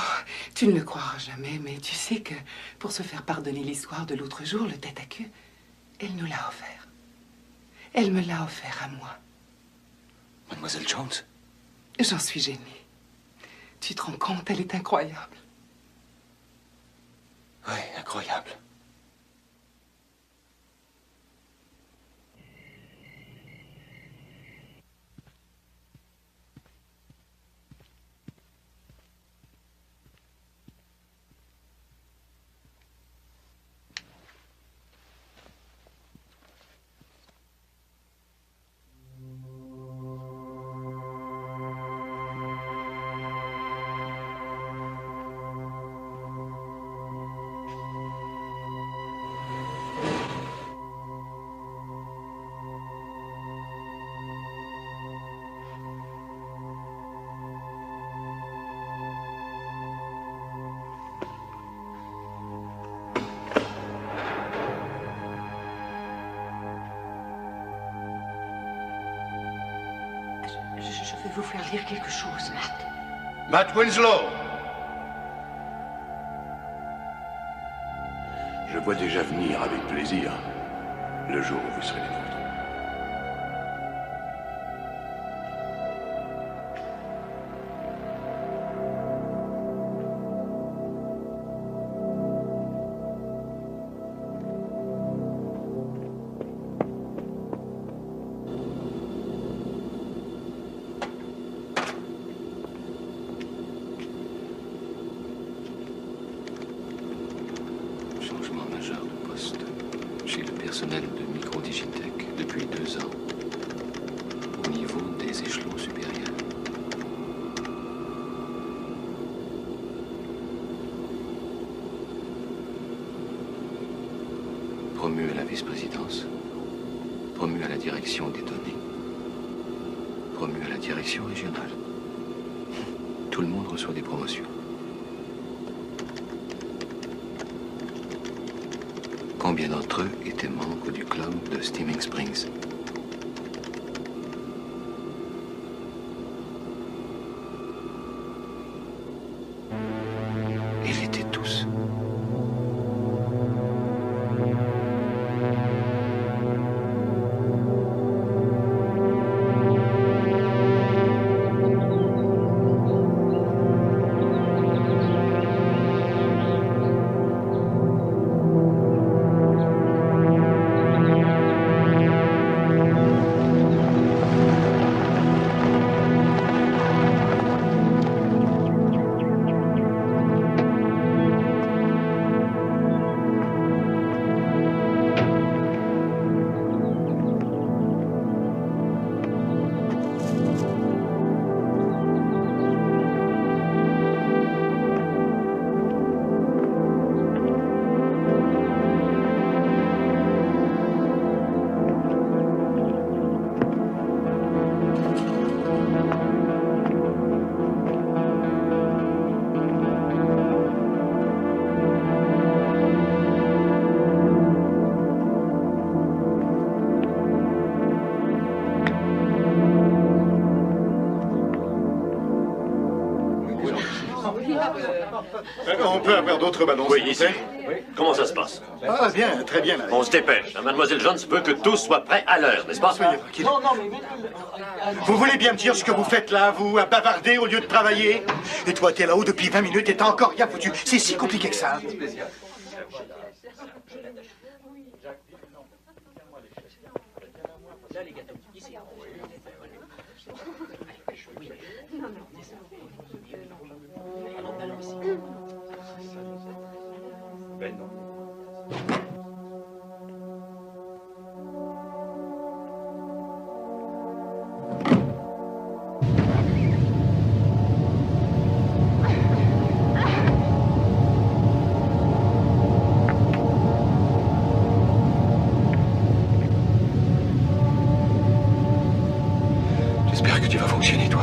tu ne le croiras jamais, mais tu sais que pour se faire pardonner l'histoire de l'autre jour, le tête à queue, elle nous l'a offert. Elle me l'a offert à moi.
Mademoiselle Jones?
J'en suis gênée. Tu te rends compte, elle est incroyable.
Oui, incroyable.
Je vais vous faire lire quelque chose, Matt.
Matt Winslow! Je vois déjà venir avec plaisir le jour où vous serez les nôtres.
Changement majeur de poste chez le personnel de Microdigitech depuis 2 ans, au niveau des échelons supérieurs. Promu à la vice-présidence, promu à la direction des données, promu à la direction régionale. Tout tout le monde reçoit des promotions. Combien d'entre eux étaient membres du club de Steaming Springs? Ils étaient tous.
On peut avoir d'autres ballons,
Oui,
s'il vous
ici.
plaît?
Comment ça se passe?
Ah, bien, très bien. Là.
On se dépêche. Mademoiselle Jones veut que tout soit prêt à l'heure, n'est-ce pas?
Soyez tranquille. Vous voulez bien me dire ce que vous faites là, vous, à bavarder au lieu de travailler? Et toi, t'es là-haut depuis 20 minutes et t'as encore rien foutu. C'est si compliqué que ça.
Ben non.
J'espère que tu vas fonctionner, toi.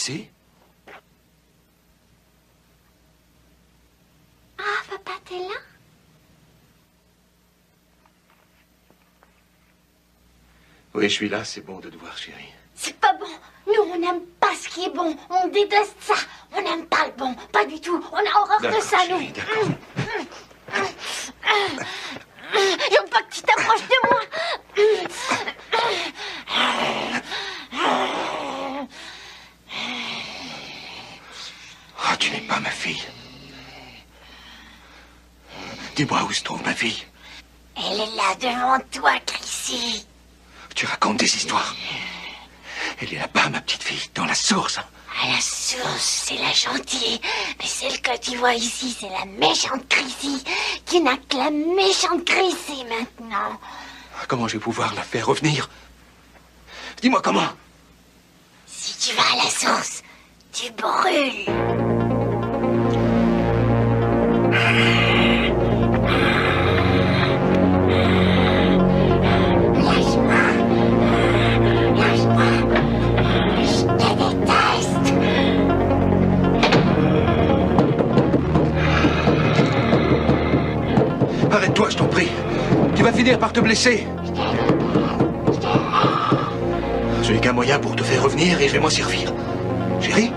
blessé?
Ah, papa, t'es là?
Oui, je suis là, c'est bon de te voir, chérie.
C'est pas bon. Nous, on n'aime pas ce qui est bon. On déteste ça. On n'aime pas le bon. Pas du tout. On a horreur de ça, nous.
D'accord.
Je veux pas que tu t'approches de moi.
Oh, tu n'es pas ma fille. Dis-moi où se trouve ma fille.
Elle est là devant toi, Chrissy.
Tu racontes des histoires. Elle est là-bas, ma petite fille, dans la source.
À la source, c'est la gentille. Mais celle que tu vois ici, c'est la méchante Chrissy. Qui n'a que la méchante Chrissy maintenant.
Comment je vais pouvoir la faire revenir? Dis-moi comment.
Si tu vas à la source, tu brûles.
Arrête-toi, je t'en prie. Tu vas finir par te blesser. Je n'ai qu'un moyen pour te faire revenir et je vais m'en servir. Chérie?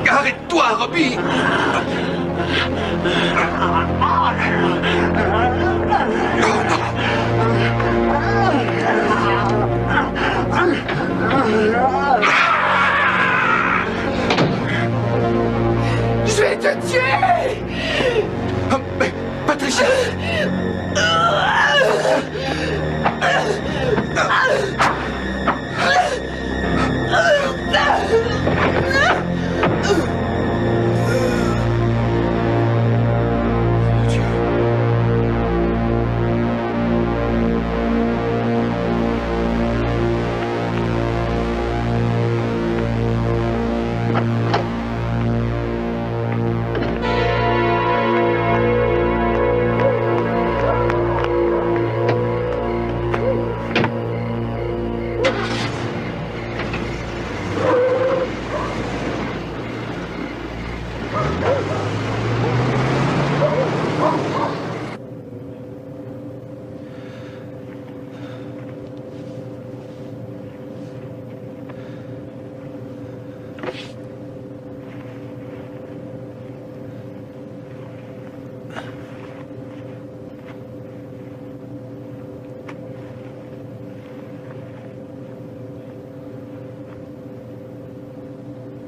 Arrête-toi, Robbie!
Je vais te tuer!
Oh, mais, Patricia!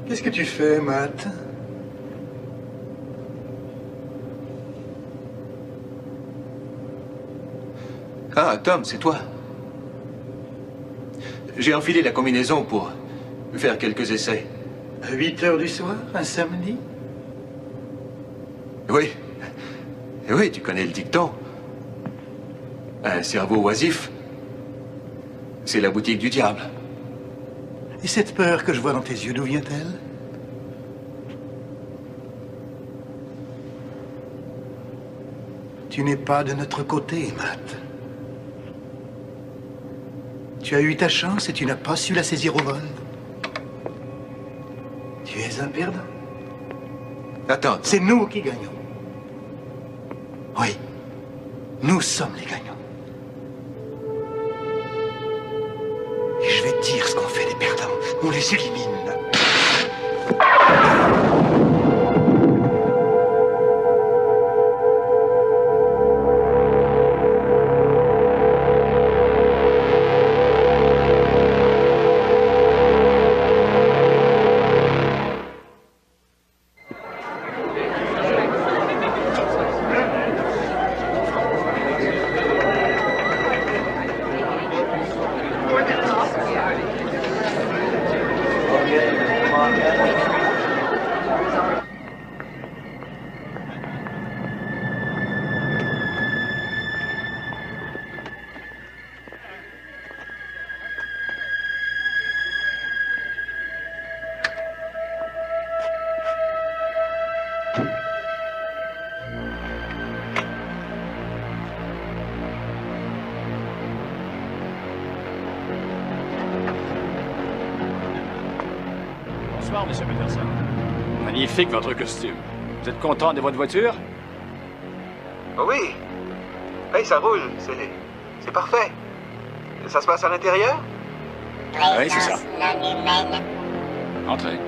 Qu'est-ce que tu fais, Matt?
Ah, Tom, c'est toi. J'ai enfilé la combinaison pour faire quelques essais.
À 8 heures du soir, un samedi?
Oui. Oui, tu connais le dicton. Un cerveau oisif, c'est la boutique du diable.
Et cette peur que je vois dans tes yeux, d'où vient-elle? Tu n'es pas de notre côté, Matt. Tu as eu ta chance et tu n'as pas su la saisir au vol. Tu es un perdant.
Attends.
C'est nous qui gagnons. Oui, nous sommes les gagnants. Et je vais te dire ce qu'on fait des perdants. On les élimine.
Magnifique, votre costume. Vous êtes content de votre voiture?
Oh oui. Hey, ça roule. C'est parfait. Ça se passe à l'intérieur?
Oui, c'est ça.
Non humaine.
Entrez.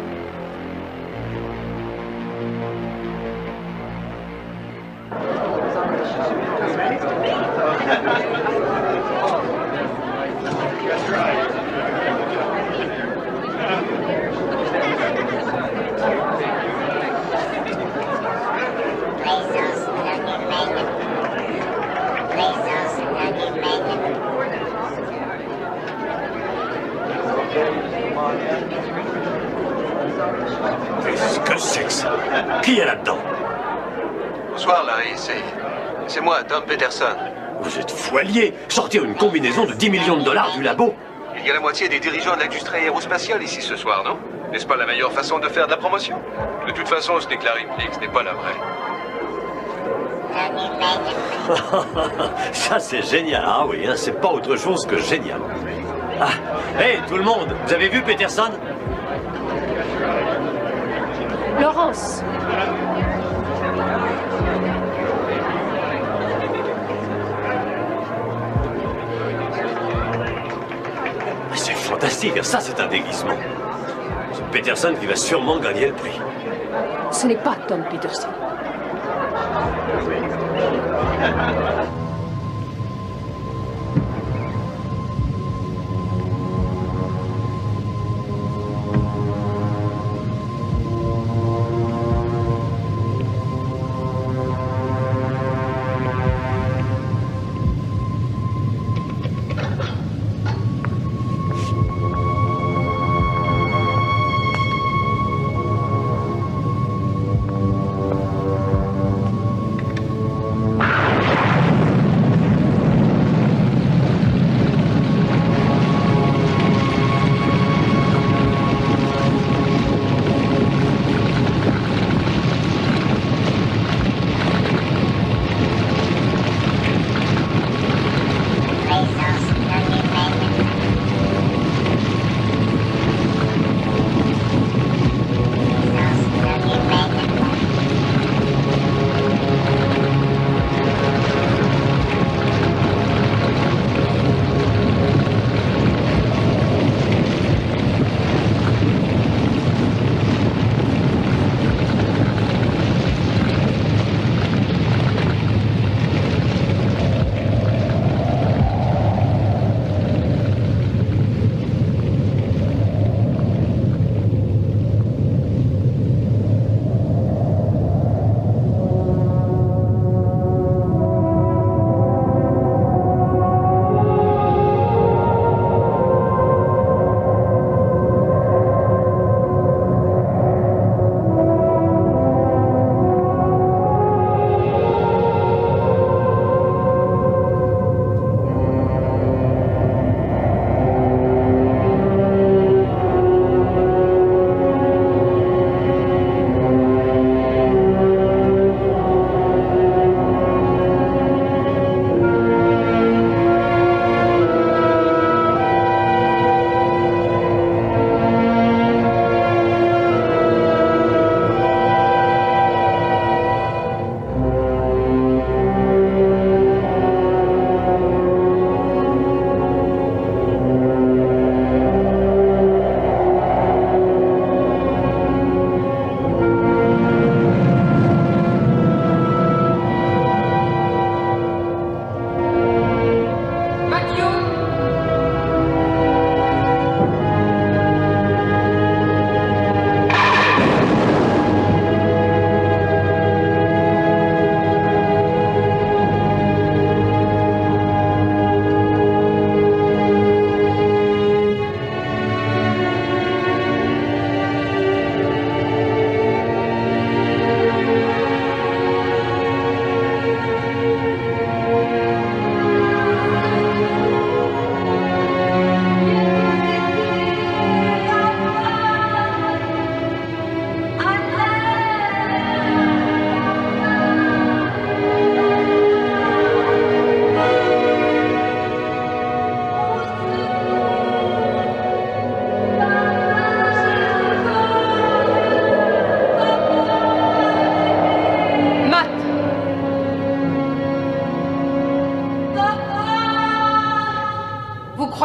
Présence non humaine. Présence non humaine.
Qu'est-ce que c'est que ça? Qui est là-dedans?
Bonsoir, Larry. C'est moi, Tom Peterson.
Vous êtes foualier. Sortir une combinaison de 10 millions de dollars du labo.
Il y a la moitié des dirigeants de l'industrie aérospatiale ici ce soir, non? N'est-ce pas la meilleure façon de faire de la promotion? De toute façon, ce n'est que la réplique, ce n'est pas la vraie.
Ça, c'est génial. Ah oui, hein, c'est pas autre chose que génial. Ah, hey, tout le monde, vous avez vu Peterson?
Laurence.
C'est fantastique, ça c'est un déguisement. C'est Peterson qui va sûrement gagner le prix.
Ce n'est pas Tom Peterson.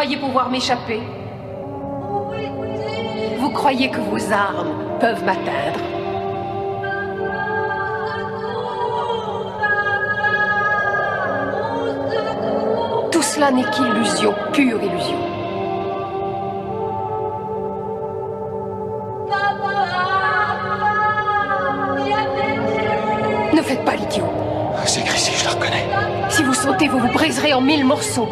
croyez pouvoir m'échapper? Vous croyez que vos armes peuvent m'atteindre? Tout cela n'est qu'illusion, pure illusion. Ne faites pas l'idiot.
C'est Chrissy, je la reconnais.
Si vous sautez, vous vous briserez en 1000 morceaux.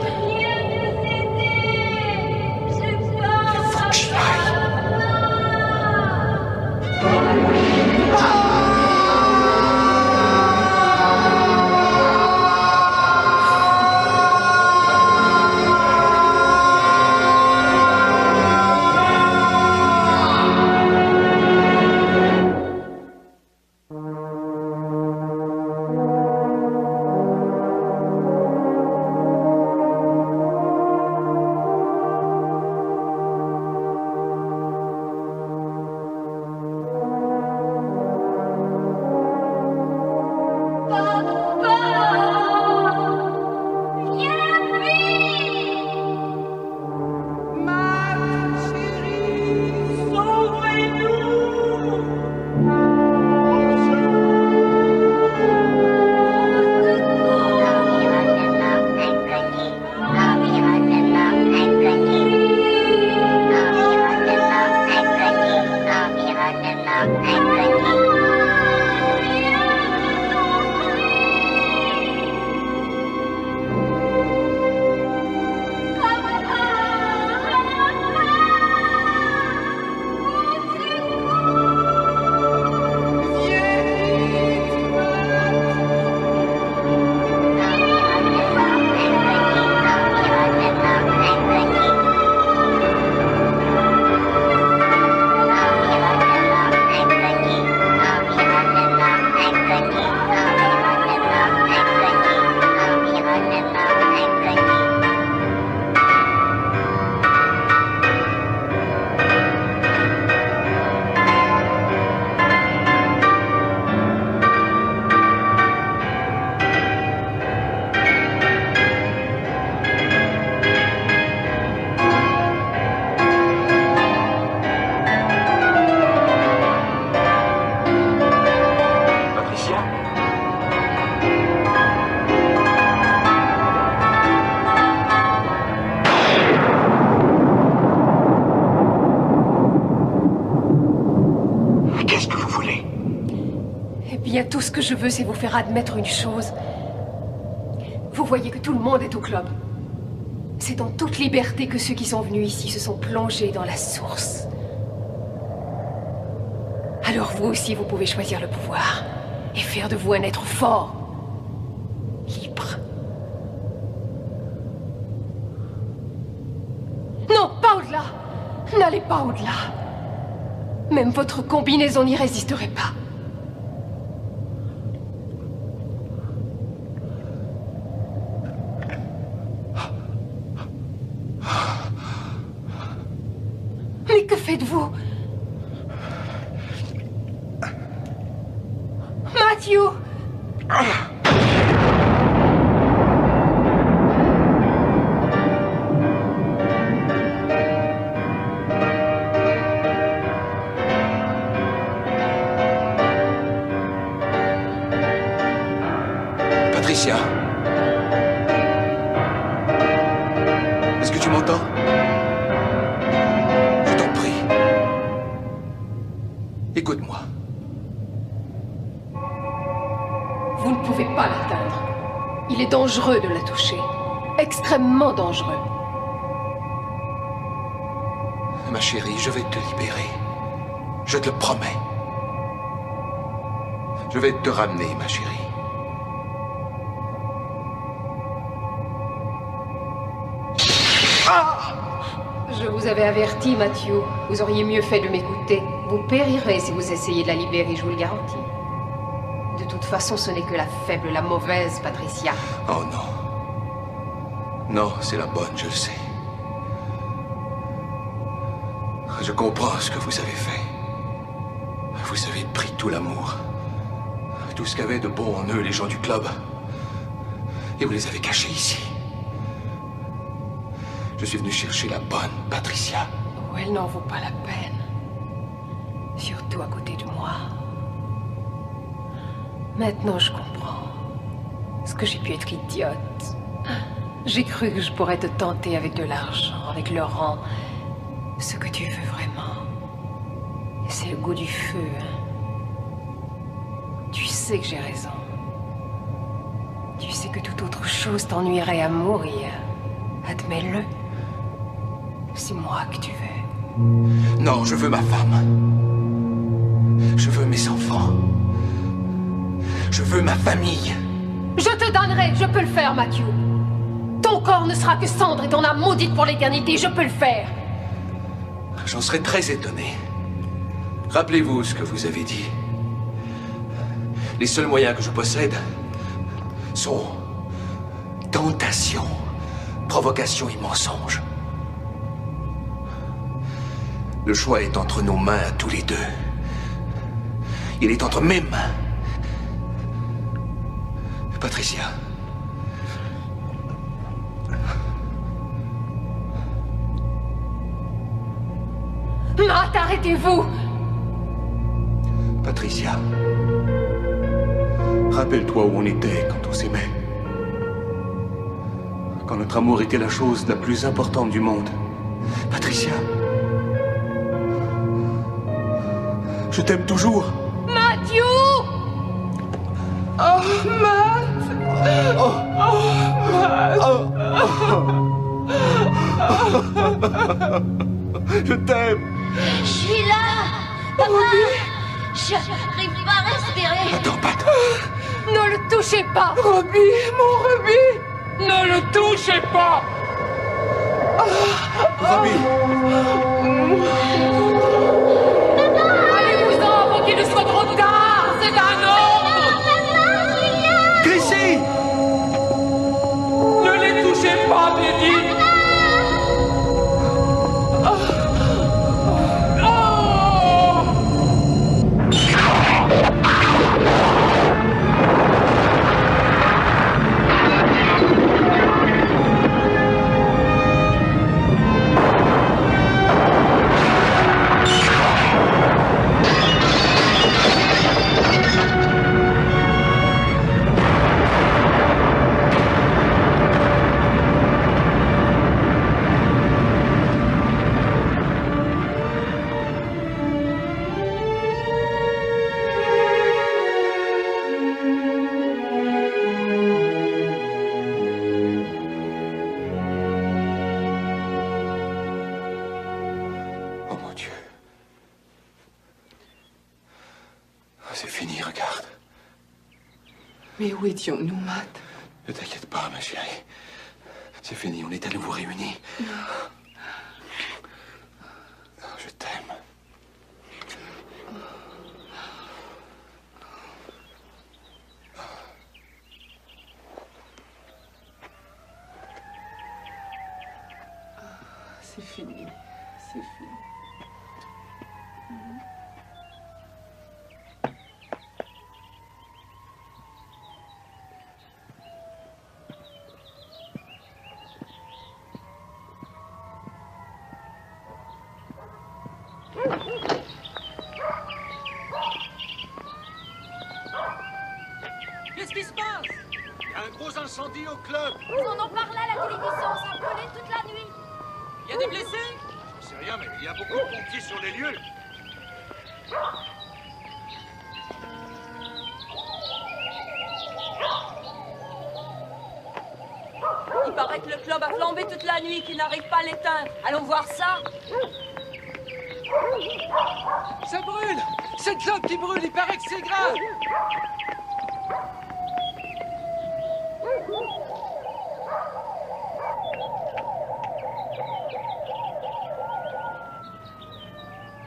Tout ce que je veux, c'est vous faire admettre une chose. Vous voyez que tout le monde est au club. C'est en toute liberté que ceux qui sont venus ici se sont plongés dans la source. Alors vous aussi, vous pouvez choisir le pouvoir et faire de vous un être fort, libre. Non, pas au-delà. N'allez pas au-delà. Même votre combinaison n'y résisterait pas. Mais que faites-vous? Matthew!
Patricia. Est-ce que tu m'entends? Je t'en prie. Écoute-moi.
Vous ne pouvez pas l'atteindre. Il est dangereux de la toucher. Extrêmement dangereux.
Ma chérie, je vais te libérer. Je te le promets. Je vais te ramener, ma chérie.
Je vous avais averti, Matthew. Vous auriez mieux fait de m'écouter. Vous périrez si vous essayez de la libérer, je vous le garantis. De toute façon, ce n'est que la faible, la mauvaise, Patricia.
Oh non. Non, c'est la bonne, je le sais. Je comprends ce que vous avez fait. Vous avez pris tout l'amour. Tout ce qu'avaient de bon en eux les gens du club. Et vous les avez cachés ici.
Je suis venu chercher la bonne Patricia.
Oh, elle n'en vaut pas la peine. Surtout à côté de moi. Maintenant, je comprends. Ce que j'ai pu être idiote. J'ai cru que je pourrais te tenter avec de l'argent, avec le rang. Ce que tu veux vraiment. C'est le goût du feu. Tu sais que j'ai raison. Tu sais que toute autre chose t'ennuierait à mourir. Admets-le. C'est moi que tu veux.
Non, je veux ma femme. Je veux mes enfants. Je veux ma famille.
Je te donnerai, je peux le faire, Matthew. Ton corps ne sera que cendre et ton âme maudite pour l'éternité, je peux le faire.
J'en serais très étonné. Rappelez-vous ce que vous avez dit. Les seuls moyens que je possède sont tentation, provocation et mensonge. Le choix est entre nos mains à tous les deux. Il est entre mes mains. Patricia.
Matt, arrêtez-vous!
Patricia. Rappelle-toi où on était quand on s'aimait. Quand notre amour était la chose la plus importante du monde. Patricia. Je t'aime toujours.
Matthew!
Oh, Matt!
Oh,
Matt!
Je t'aime.
Je suis là! Papa! J'arrive pas à respirer!
Attends, Pat!
Ne le touchez pas!
Robbie, mon Robbie! Ne le touchez pas!
Robbie!
Allez-vous-en avant qu'il ne soit trop tard! C'est un ordre!
Chrissy!
Ne les touchez pas, Teddy!
Mais où étions-nous, Matt?
Ne t'inquiète pas, ma chérie. C'est fini, on est à nouveau réunis. Je t'aime.
C'est fini. C'est fini.
Qu'est-ce qui se passe?
Il y a un gros incendie au club.
Ils en ont parlé à la télévision, ça a brûlé toute la nuit.
Il y a des blessés?
Je sais rien, mais il y a beaucoup de pompiers sur les lieux.
Il paraît que le club a flambé toute la nuit, qu'ils n'arrivent pas à l'éteindre. Allons voir ça.
Ça brûle! C'est le club qui brûle, il paraît que c'est grave!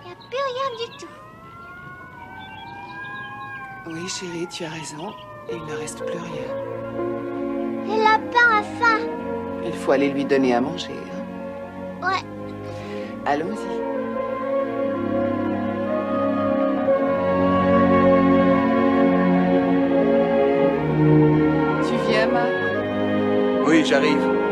Il n'y a plus rien du tout.
Oui, chérie, tu as raison. Il ne reste plus rien.
Le lapin a faim.
Il faut aller lui donner à manger. Hein?
Ouais.
Allons-y. Tu viens, Matt?
Oui, j'arrive.